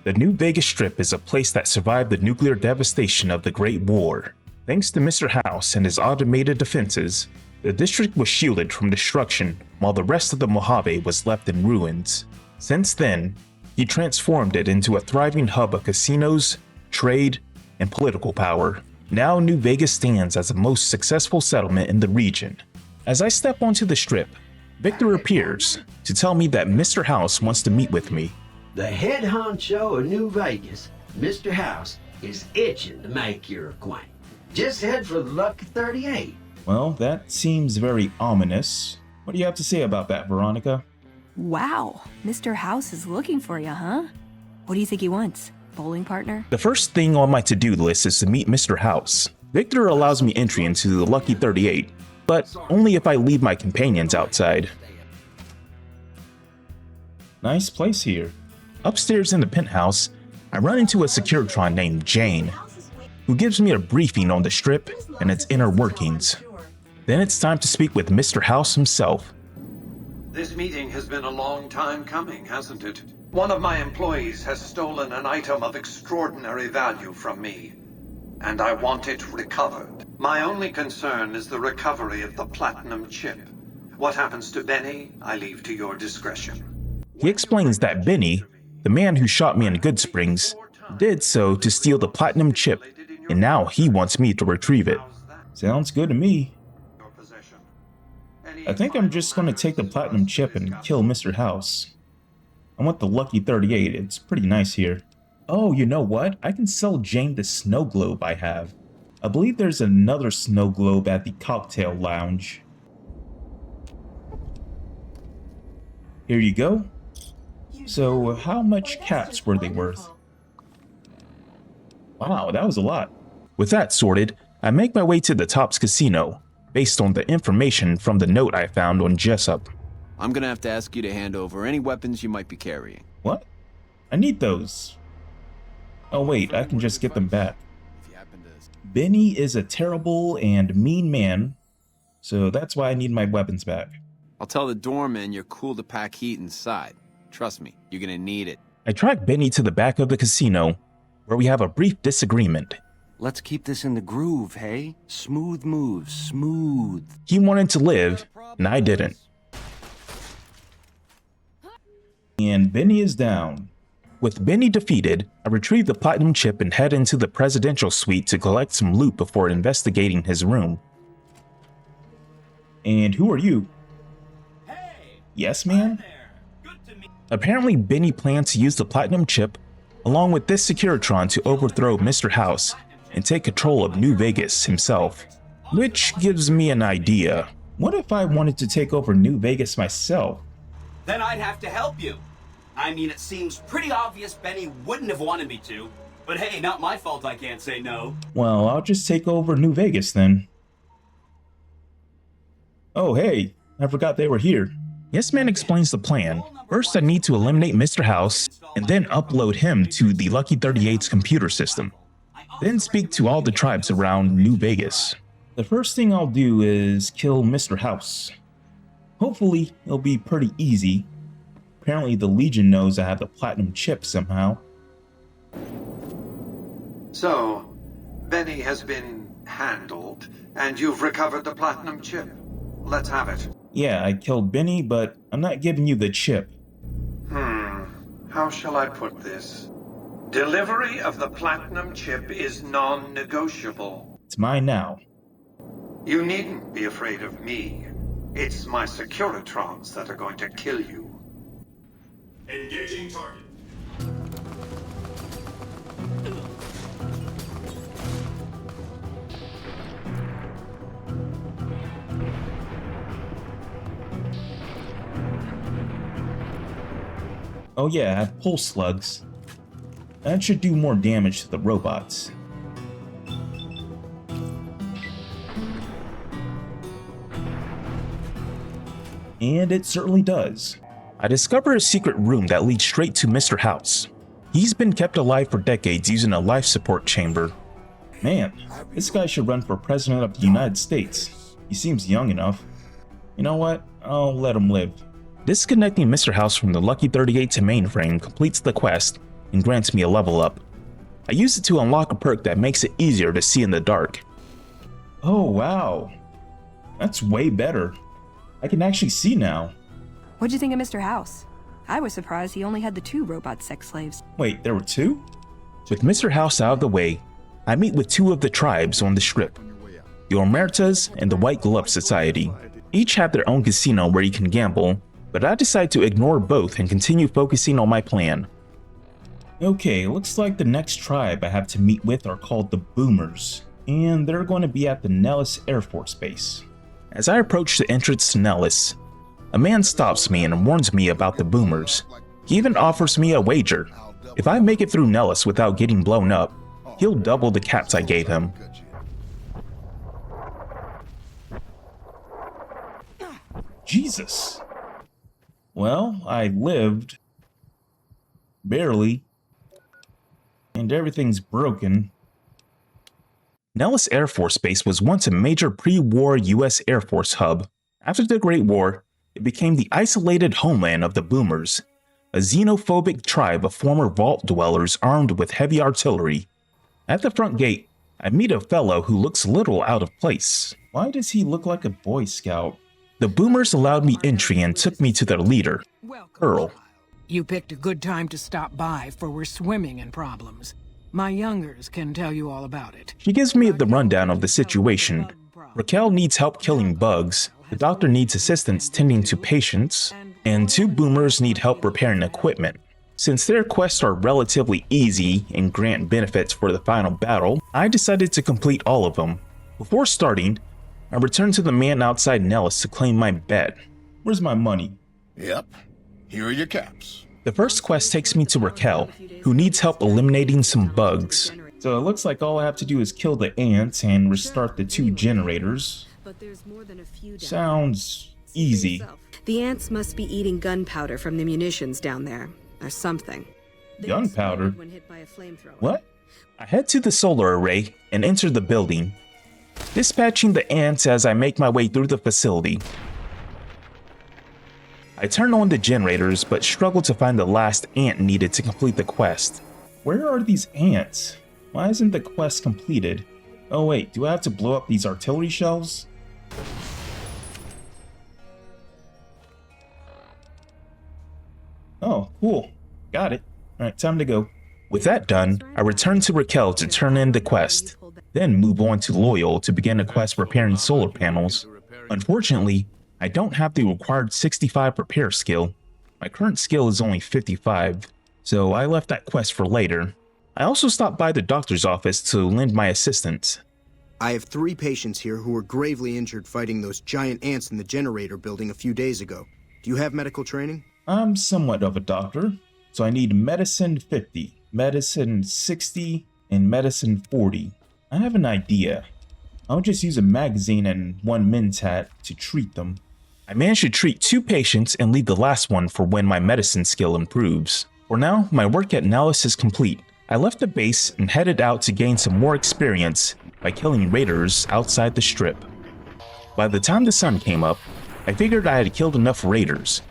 The New Vegas Strip is a place that survived the nuclear devastation of the Great War. Thanks to Mr. House and his automated defenses, the district was shielded from destruction while the rest of the Mojave was left in ruins. Since then, he transformed it into a thriving hub of casinos, trade, and political power. Now New Vegas stands as the most successful settlement in the region. As I step onto the Strip, Victor appears to tell me that Mr. House wants to meet with me. The head honcho of New Vegas, Mr. House, is itching to make your acquaintance. Just head for the Lucky 38. Well, that seems very ominous. What do you have to say about that, Veronica? Wow, Mr. House is looking for you, huh? What do you think he wants? Bowling partner? The first thing on my to-do list is to meet Mr. House. Victor allows me entry into the Lucky 38, but only if I leave my companions outside. Nice place here. Upstairs in the penthouse, I run into a Securitron named Jane, who gives me a briefing on the Strip and its inner workings. Then it's time to speak with Mr. House himself. This meeting has been a long time coming, hasn't it? One of my employees has stolen an item of extraordinary value from me, and I want it recovered. My only concern is the recovery of the platinum chip. What happens to Benny, I leave to your discretion. He explains that Benny, the man who shot me in Good Springs, did so to steal the platinum chip, and now he wants me to retrieve it. Sounds good to me. I think I'm just going to take the platinum chip and kill Mr. House. I want the Lucky 38, it's pretty nice here. Oh, you know what? I can sell Jane the snow globe I have. I believe there's another snow globe at the cocktail lounge. Here you go. So, how much caps were they worth? Wow, that was a lot. With that sorted, I make my way to the Tops Casino, based on the information from the note I found on Jessup. I'm gonna have to ask you to hand over any weapons you might be carrying. What? I need those. Oh wait, I can just get them back. Benny is a terrible and mean man, so that's why I need my weapons back. I'll tell the doorman you're cool to pack heat inside. Trust me, you're gonna need it. I track Benny to the back of the casino, where we have a brief disagreement. Let's keep this in the groove, hey? Smooth moves, smooth. He wanted to live, and I didn't. And Benny is down. With Benny defeated, I retrieve the platinum chip and head into the presidential suite to collect some loot before investigating his room. And who are you? Hey, yes, man? Apparently, Benny plans to use the platinum chip along with this Securitron to overthrow Mr. House and take control of New Vegas himself. Which gives me an idea. What if I wanted to take over New Vegas myself? Then I'd have to help you. I mean, it seems pretty obvious Benny wouldn't have wanted me to. But hey, not my fault I can't say no. Well, I'll just take over New Vegas then. Oh hey, I forgot they were here. Yes Man explains the plan. First I need to eliminate Mr. House, and then upload him to the Lucky 38's computer system. Then speak to all the tribes around New Vegas. The first thing I'll do is kill Mr. House. Hopefully, it'll be pretty easy. Apparently the Legion knows I have the platinum chip somehow. So, Benny has been handled, and you've recovered the platinum chip. Let's have it. Yeah, I killed Benny, but I'm not giving you the chip. How shall I put this? Delivery of the platinum chip is non-negotiable. It's mine now. You needn't be afraid of me. It's my Securitrons that are going to kill you. Engaging target. Oh yeah, I have pulse slugs. That should do more damage to the robots. And it certainly does. I discover a secret room that leads straight to Mr. House. He's been kept alive for decades using a life support chamber. Man, this guy should run for president of the United States. He seems young enough. You know what? I'll let him live. Disconnecting Mr. House from the Lucky 38 to mainframe completes the quest and grants me a level up. I use it to unlock a perk that makes it easier to see in the dark. Oh wow, that's way better. I can actually see now. What'd you think of Mr. House? I was surprised he only had the 2 robot sex slaves. Wait, there were 2? With Mr. House out of the way, I meet with 2 of the tribes on the strip, the Omertas and the White Glove Society. Each have their own casino where you can gamble, but I decide to ignore both and continue focusing on my plan. Okay, looks like the next tribe I have to meet with are called the Boomers, and they're going to be at the Nellis Air Force Base. As I approach the entrance to Nellis, a man stops me and warns me about the Boomers. He even offers me a wager. If I make it through Nellis without getting blown up, he'll double the caps I gave him. Jesus. Well, I lived. Barely. And everything's broken. Nellis Air Force Base was once a major pre-war U.S. Air Force hub. After the Great War, it became the isolated homeland of the Boomers, a xenophobic tribe of former vault dwellers armed with heavy artillery. At the front gate, I meet a fellow who looks a little out of place. Why does he look like a Boy Scout? The Boomers allowed me entry and took me to their leader, Earl. You picked a good time to stop by, for we're swimming in problems. My youngers can tell you all about it. She gives me the rundown of the situation. Raquel needs help killing bugs, the doctor needs assistance tending to patients, and 2 Boomers need help repairing equipment. Since their quests are relatively easy and grant benefits for the final battle, I decided to complete all of them. Before starting, I returned to the man outside Nellis to claim my bet. Where's my money? Yep. Here are your caps. The first quest takes me to Raquel, who needs help eliminating some bugs. So it looks like all I have to do is kill the ants and restart the 2 generators. Sounds easy. The ants must be eating gunpowder from the munitions down there, or something. Gunpowder? What? I head to the solar array and enter the building, dispatching the ants as I make my way through the facility. I turn on the generators, but struggle to find the last ant needed to complete the quest. Where are these ants? Why isn't the quest completed? Oh wait, do I have to blow up these artillery shells? Oh, cool. Got it. Alright, time to go. With that done, I return to Raquel to turn in the quest, then move on to Loyal to begin a quest repairing solar panels. Unfortunately, I don't have the required 65 repair skill. My current skill is only 55, so I left that quest for later. I also stopped by the doctor's office to lend my assistance. I have 3 patients here who were gravely injured fighting those giant ants in the generator building a few days ago. Do you have medical training? I'm somewhat of a doctor, so I need medicine 50, medicine 60, and medicine 40. I have an idea. I'll just use a magazine and 1 men's hat to treat them. I managed to treat 2 patients and leave the last one for when my medicine skill improves. For now, my work at Nellis is complete. I left the base and headed out to gain some more experience by killing raiders outside the strip. By the time the sun came up, I figured I had killed enough raiders,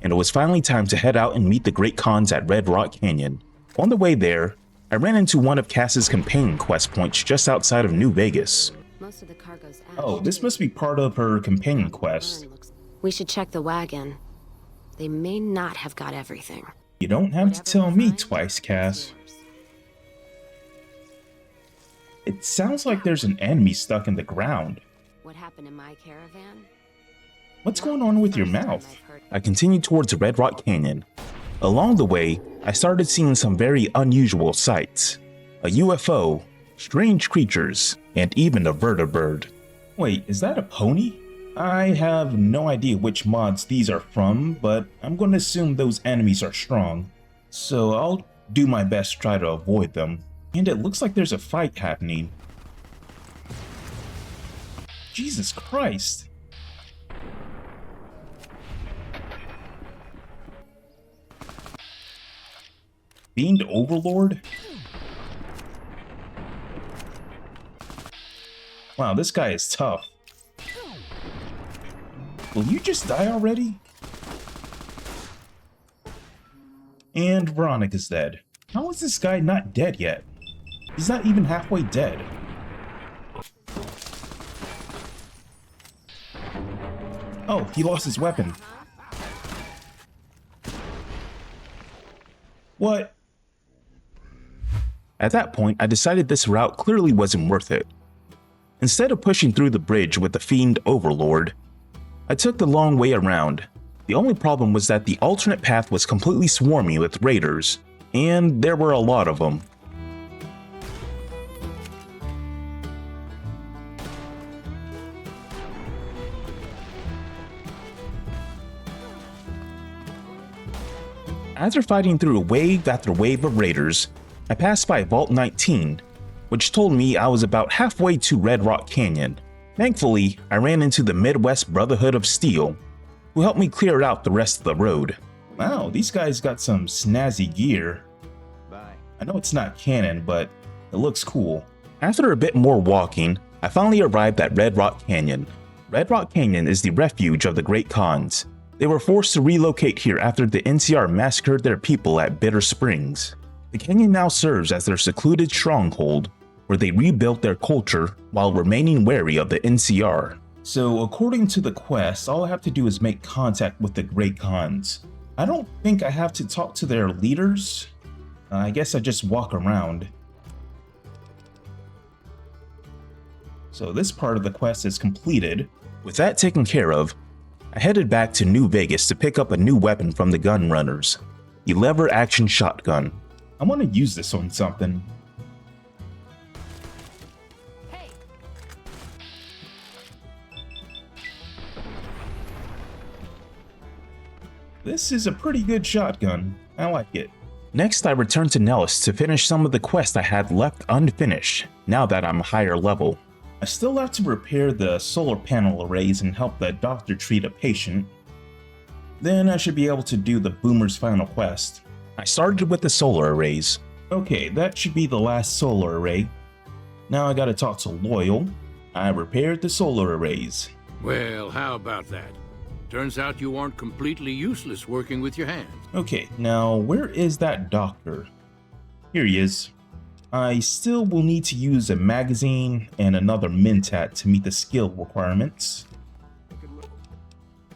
and it was finally time to head out and meet the Great Khans at Red Rock Canyon. On the way there, I ran into one of Cass's companion quest points just outside of New Vegas. Oh, this must be part of her companion quest. We should check the wagon. They may not have got everything. You don't have to tell me twice, Cass. It sounds like there's an enemy stuck in the ground. What happened in my caravan? What's going on with your mouth? I continued towards Red Rock Canyon. Along the way, I started seeing some very unusual sights. A UFO, strange creatures, and even a vertibird. Wait, is that a pony? I have no idea which mods these are from, but I'm going to assume those enemies are strong. So I'll do my best to try to avoid them. And it looks like there's a fight happening. Jesus Christ! Fiend Overlord? Wow, this guy is tough. Will you just die already? And Veronica's dead. How is this guy not dead yet? He's not even halfway dead. Oh, he lost his weapon. What? At that point, I decided this route clearly wasn't worth it. Instead of pushing through the bridge with the Fiend Overlord, I took the long way around. The only problem was that the alternate path was completely swarmy with raiders, and there were a lot of them. After fighting through wave after wave of raiders, I passed by Vault 19, which told me I was about halfway to Red Rock Canyon. Thankfully, I ran into the Midwest Brotherhood of Steel, who helped me clear out the rest of the road. Wow, these guys got some snazzy gear. I know it's not canon, but it looks cool. After a bit more walking, I finally arrived at Red Rock Canyon. Red Rock Canyon is the refuge of the Great Khans. They were forced to relocate here after the NCR massacred their people at Bitter Springs. The canyon now serves as their secluded stronghold, where they rebuilt their culture while remaining wary of the NCR. So according to the quest, all I have to do is make contact with the Great Khans. I don't think I have to talk to their leaders. I guess I just walk around. So this part of the quest is completed. With that taken care of, I headed back to New Vegas to pick up a new weapon from the gun runners, the lever action shotgun. I want to use this on something. This is a pretty good shotgun. I like it. Next, I returned to Nellis to finish some of the quests I had left unfinished, now that I'm higher level. I still have to repair the solar panel arrays and help the doctor treat a patient. Then I should be able to do the Boomer's final quest. I started with the solar arrays. Okay, that should be the last solar array. Now I gotta talk to Loyal. I repaired the solar arrays. Well, how about that? Turns out you aren't completely useless working with your hands. Okay, now where is that doctor? Here he is. I still will need to use a magazine and another Mentat to meet the skill requirements.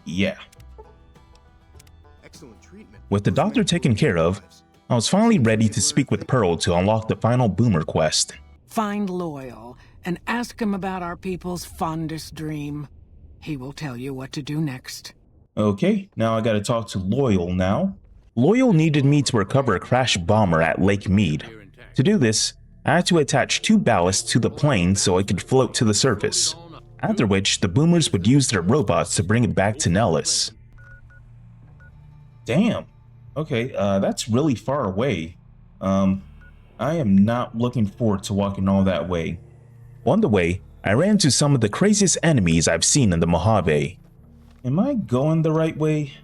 Yeah. Excellent treatment. With the doctor taken care of, I was finally ready to speak with Pearl to unlock the final Boomer quest. Find Loyal and ask him about our people's fondest dream. He will tell you what to do next. Okay, now I gotta talk to Loyal now. Loyal needed me to recover a crashed bomber at Lake Mead. To do this, I had to attach 2 ballasts to the plane so it could float to the surface, after which the Boomers would use their robots to bring it back to Nellis. Damn. Okay, that's really far away. I am not looking forward to walking all that way. On the way, I ran into some of the craziest enemies I've seen in the Mojave. Am I going the right way?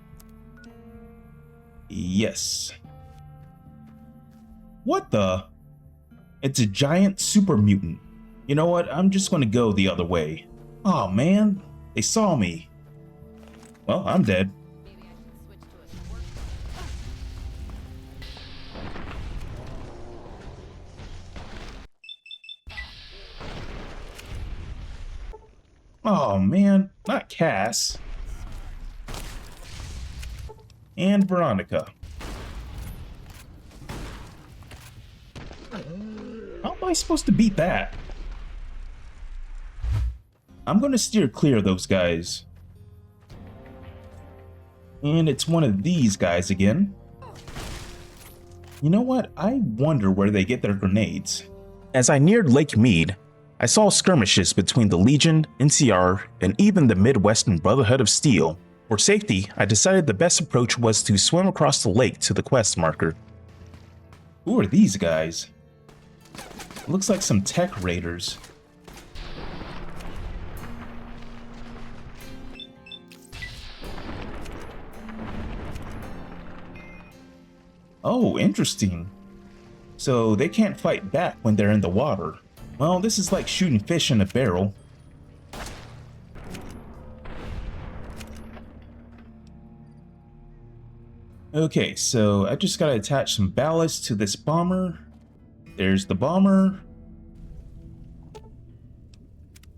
Yes. What the? It's a giant super mutant. You know what? I'm just gonna go the other way. Oh man, they saw me. Well, I'm dead. Oh man, not Cass. And Veronica. How am I supposed to beat that? I'm going to steer clear of those guys. And it's one of these guys again. You know what? I wonder where they get their grenades. As I neared Lake Mead, I saw skirmishes between the Legion, NCR, and even the Midwestern Brotherhood of Steel. For safety, I decided the best approach was to swim across the lake to the quest marker. Who are these guys? Looks like some tech raiders. Oh, interesting. So they can't fight back when they're in the water. Well, this is like shooting fish in a barrel. Okay, so I just gotta attach some ballast to this bomber. There's the bomber.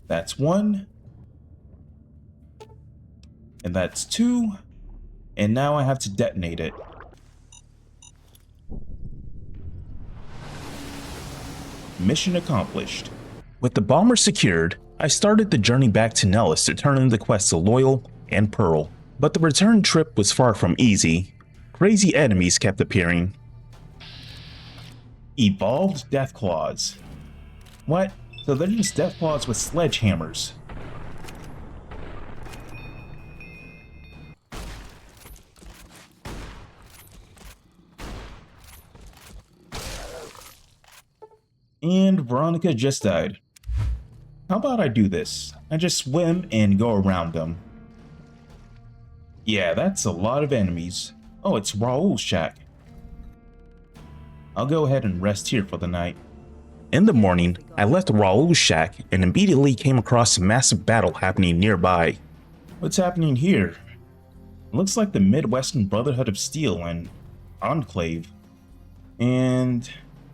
That's one. And that's two. And now I have to detonate it. Mission accomplished. With the bomber secured, I started the journey back to Nellis to turn in the quests of Loyal and Pearl. But the return trip was far from easy. Crazy enemies kept appearing. Evolved Deathclaws. What? So they're just Deathclaws with sledgehammers. And Veronica just died. How about I do this? I just swim and go around them. Yeah, that's a lot of enemies. Oh, it's Raoul's shack. I'll go ahead and rest here for the night. In the morning, I left Raoul's shack and immediately came across a massive battle happening nearby. What's happening here? It looks like the Midwestern Brotherhood of Steel and Enclave. And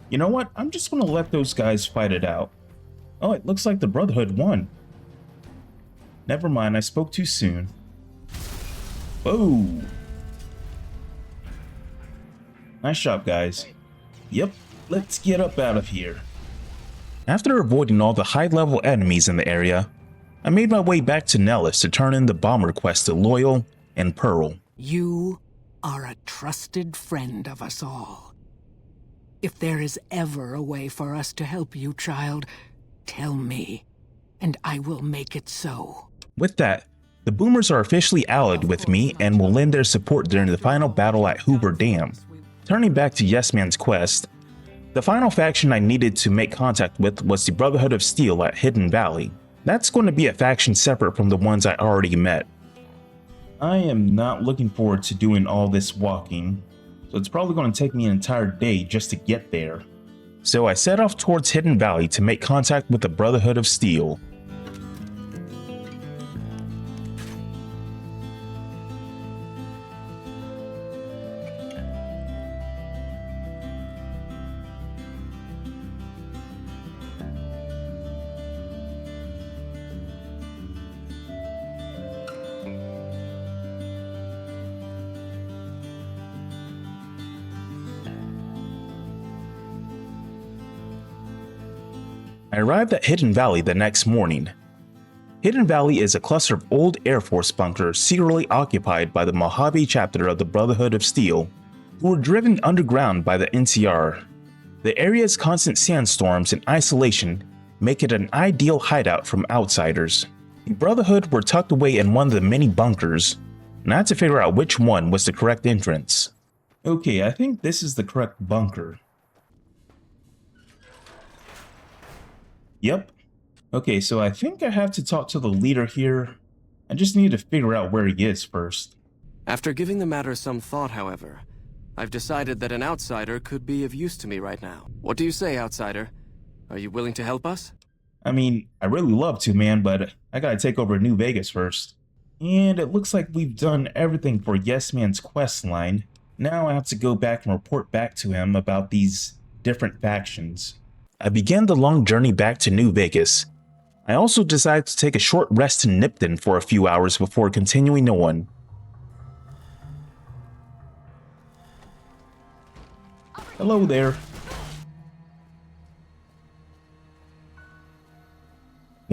you know what? I'm just gonna let those guys fight it out. Oh, it looks like the Brotherhood won. Never mind, I spoke too soon. Whoa! Nice job, guys. Yep, let's get up out of here. After avoiding all the high-level enemies in the area, I made my way back to Nellis to turn in the bomber quest to Loyal and Pearl. You are a trusted friend of us all. If there is ever a way for us to help you, child, tell me, and I will make it so. With that, the Boomers are officially allied with me and will lend their support during the final battle at Hoover Dam. Turning back to Yes Man's quest, the final faction I needed to make contact with was the Brotherhood of Steel at Hidden Valley. That's going to be a faction separate from the ones I already met. I am not looking forward to doing all this walking, so it's probably going to take me an entire day just to get there. So I set off towards Hidden Valley to make contact with the Brotherhood of Steel. I arrived at Hidden Valley the next morning. Hidden Valley is a cluster of old Air Force bunkers secretly occupied by the Mojave chapter of the Brotherhood of Steel, who were driven underground by the NCR. The area's constant sandstorms and isolation make it an ideal hideout from outsiders. The Brotherhood were tucked away in one of the many bunkers, and I had to figure out which one was the correct entrance. Okay, I think this is the correct bunker. Yep. Okay, so I think I have to talk to the leader here. I just need to figure out where he is first. After giving the matter some thought, however, I've decided that an outsider could be of use to me right now. What do you say, outsider? Are you willing to help us? I mean, I really love to, man, but I gotta take over New Vegas first. And it looks like we've done everything for Yes Man's quest line. Now I have to go back and report back to him about these different factions. I began the long journey back to New Vegas. I also decided to take a short rest in Nipton for a few hours before continuing on. Hello there.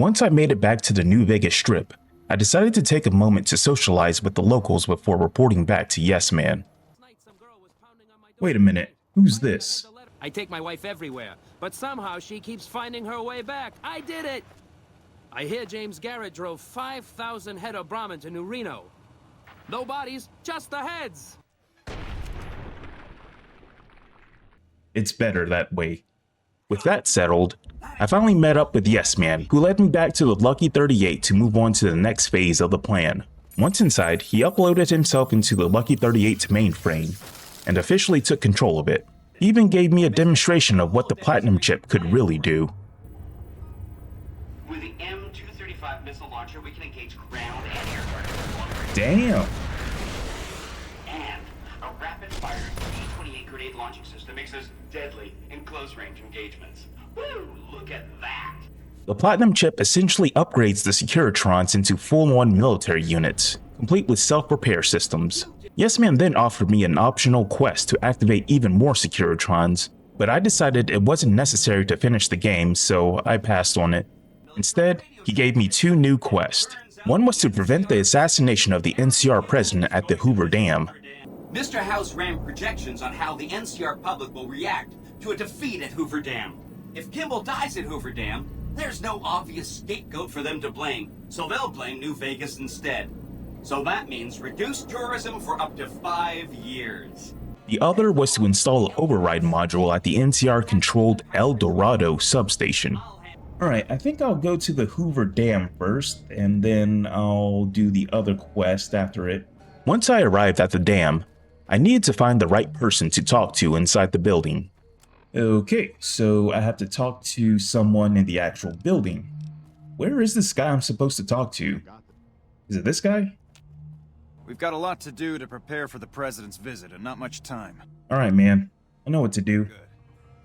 Once I made it back to the New Vegas Strip, I decided to take a moment to socialize with the locals before reporting back to Yes Man. Wait a minute, who's this? I take my wife everywhere, but somehow she keeps finding her way back. I did it! I hear James Garrett drove 5,000 head of Brahmin to New Reno. No bodies, just the heads! It's better that way. With that settled, I finally met up with Yes Man, who led me back to the Lucky 38 to move on to the next phase of the plan. Once inside, he uploaded himself into the Lucky 38's mainframe, and officially took control of it. He even gave me a demonstration of what the Platinum chip could really do. With the M235 missile launcher, we can engage ground and air targets. Damn! And a rapid-fire B-28 grenade launching system makes us deadly in close-range engagements. Woo! Look at that! The Platinum chip essentially upgrades the Securitrons into full-on military units, complete with self-repair systems. Yes Man then offered me an optional quest to activate even more Securitrons, but I decided it wasn't necessary to finish the game, so I passed on it. Instead, he gave me 2 new quests. One was to prevent the assassination of the NCR president at the Hoover Dam. Mr. House ran projections on how the NCR public will react to a defeat at Hoover Dam. If Kimball dies at Hoover Dam, there's no obvious scapegoat for them to blame, so they'll blame New Vegas instead. So that means reduced tourism for up to 5 years. The other was to install an override module at the NCR-controlled El Dorado substation. Alright, I think I'll go to the Hoover Dam first, and then I'll do the other quest after it. Once I arrived at the dam, I needed to find the right person to talk to inside the building. Okay, so I have to talk to someone in the actual building. Where is this guy I'm supposed to talk to? Is it this guy? We've got a lot to do to prepare for the president's visit and not much time. Alright, man. I know what to do.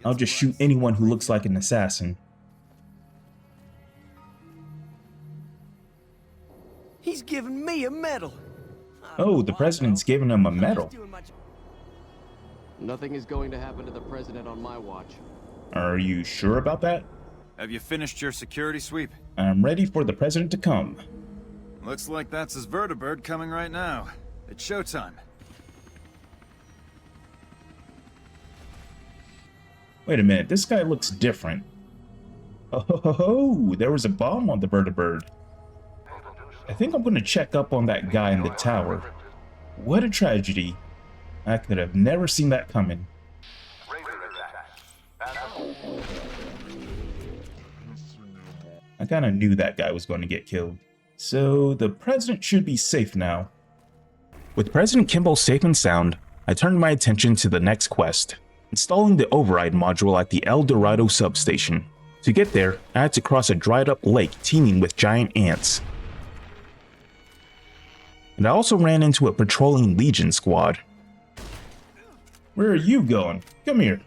I'll just shoot anyone who looks like an assassin. He's giving me a medal! Oh, the president's giving him a medal. Nothing is going to happen to the president on my watch. Are you sure about that? Have you finished your security sweep? I'm ready for the president to come. Looks like that's his vertibird coming right now. It's showtime. Wait a minute, this guy looks different. Oh, there was a bomb on the vertibird. I think I'm gonna check up on that guy in the tower. What a tragedy. I could have never seen that coming. I kinda knew that guy was going to get killed. So the president should be safe now. With President Kimball safe and sound, I turned my attention to the next quest, installing the override module at the El Dorado substation. To get there, I had to cross a dried up lake teeming with giant ants. And I also ran into a patrolling Legion squad. Where are you going? Come here.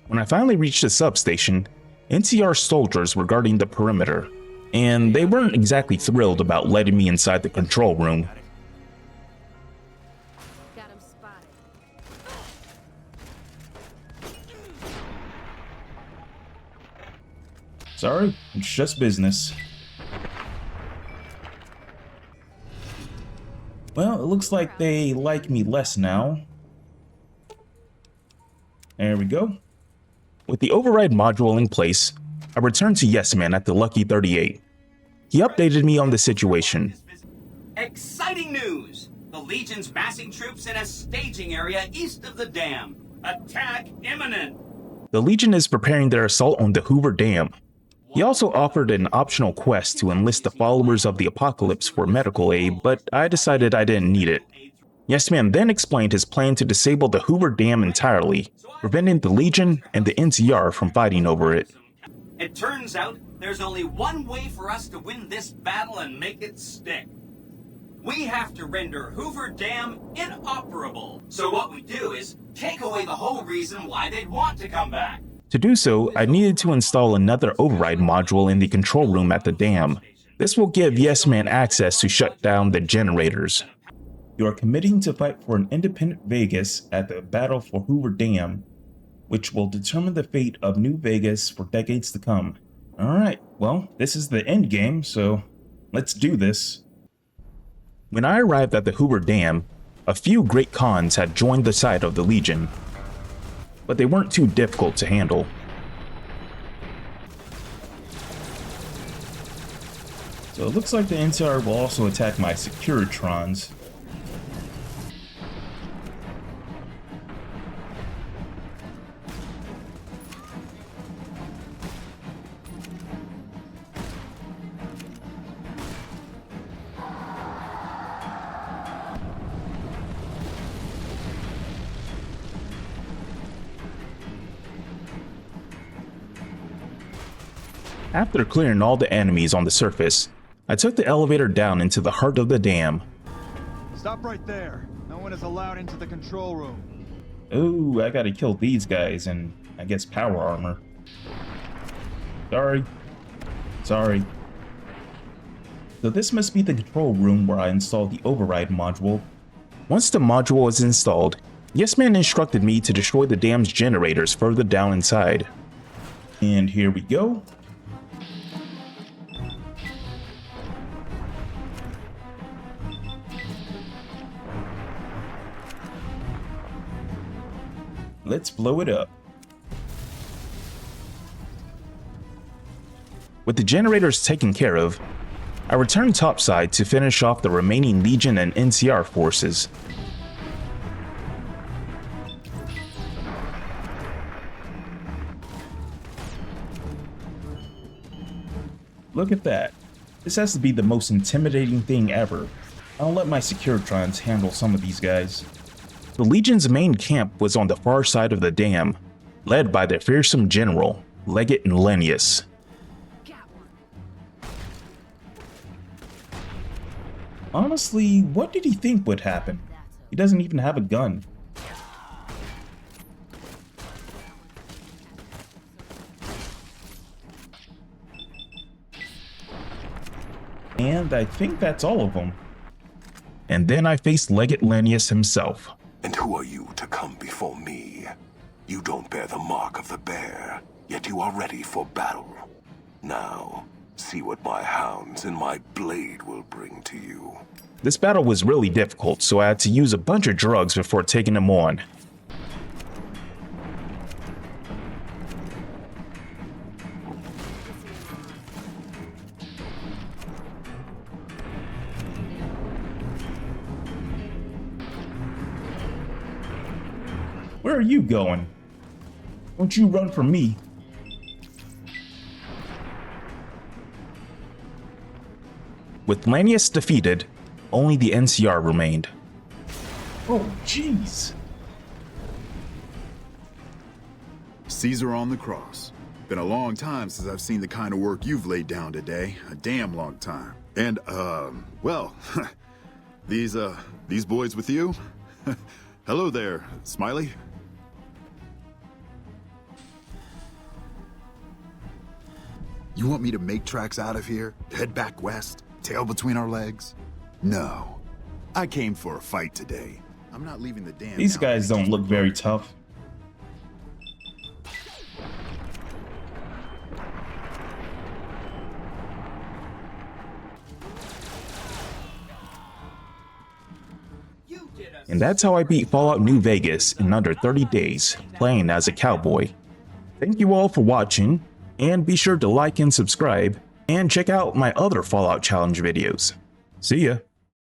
When I finally reached the substation, NCR soldiers were guarding the perimeter, and they weren't exactly thrilled about letting me inside the control room. Got him spotted. Sorry, it's just business. Well, it looks like they like me less now. There we go. With the override module in place, I returned to Yes Man at the Lucky 38. He updated me on the situation. Exciting news! The Legion's massing troops in a staging area east of the dam. Attack imminent! The Legion is preparing their assault on the Hoover Dam. He also offered an optional quest to enlist the followers of the Apocalypse for medical aid, but I decided I didn't need it. Yes Man then explained his plan to disable the Hoover Dam entirely, preventing the Legion and the NCR from fighting over it. It turns out there's only one way for us to win this battle and make it stick. We have to render Hoover Dam inoperable. So what we do is take away the whole reason why they'd want to come back. To do so, I needed to install another override module in the control room at the dam. This will give Yes Man access to shut down the generators. You are committing to fight for an independent Vegas at the Battle for Hoover Dam. which will determine the fate of New Vegas for decades to come. Alright, well, this is the end game, so let's do this. When I arrived at the Hoover Dam, a few great Khans had joined the side of the Legion, but they weren't too difficult to handle. So it looks like the NCR will also attack my Securitrons. After clearing all the enemies on the surface, I took the elevator down into the heart of the dam. Stop right there. No one is allowed into the control room. Ooh, I gotta kill these guys and I guess power armor. Sorry. So this must be the control room where I installed the override module. Once the module was installed, Yes Man instructed me to destroy the dam's generators further down inside. And here we go. Let's blow it up. With the generators taken care of, I returned topside to finish off the remaining Legion and NCR forces. Look at that. This has to be the most intimidating thing ever. I'll let my Securitrons handle some of these guys. The Legion's main camp was on the far side of the dam, led by their fearsome general, Legate and Lennius. Honestly, what did he think would happen? He doesn't even have a gun. And I think that's all of them. And then I faced Legate Lennius himself. And who are you to come before me? You don't bear the mark of the bear, yet you are ready for battle. Now, see what my hounds and my blade will bring to you. This battle was really difficult, so I had to use a bunch of drugs before taking him on. Where are you going? Don't you run from me. With Lennius defeated, only the NCR remained. Oh, jeez. Caesar on the cross. Been a long time since I've seen the kind of work you've laid down today. A damn long time. And, well, these boys with you? Hello there, Smiley. You want me to make tracks out of here? Head back west? Tail between our legs? No. I came for a fight today. I'm not leaving the dam. These guys don't look very tough. And that's how I beat Fallout New Vegas in under 30 days, playing as a cowboy. Thank you all for watching, and be sure to like and subscribe, and check out my other Fallout Challenge videos. See ya!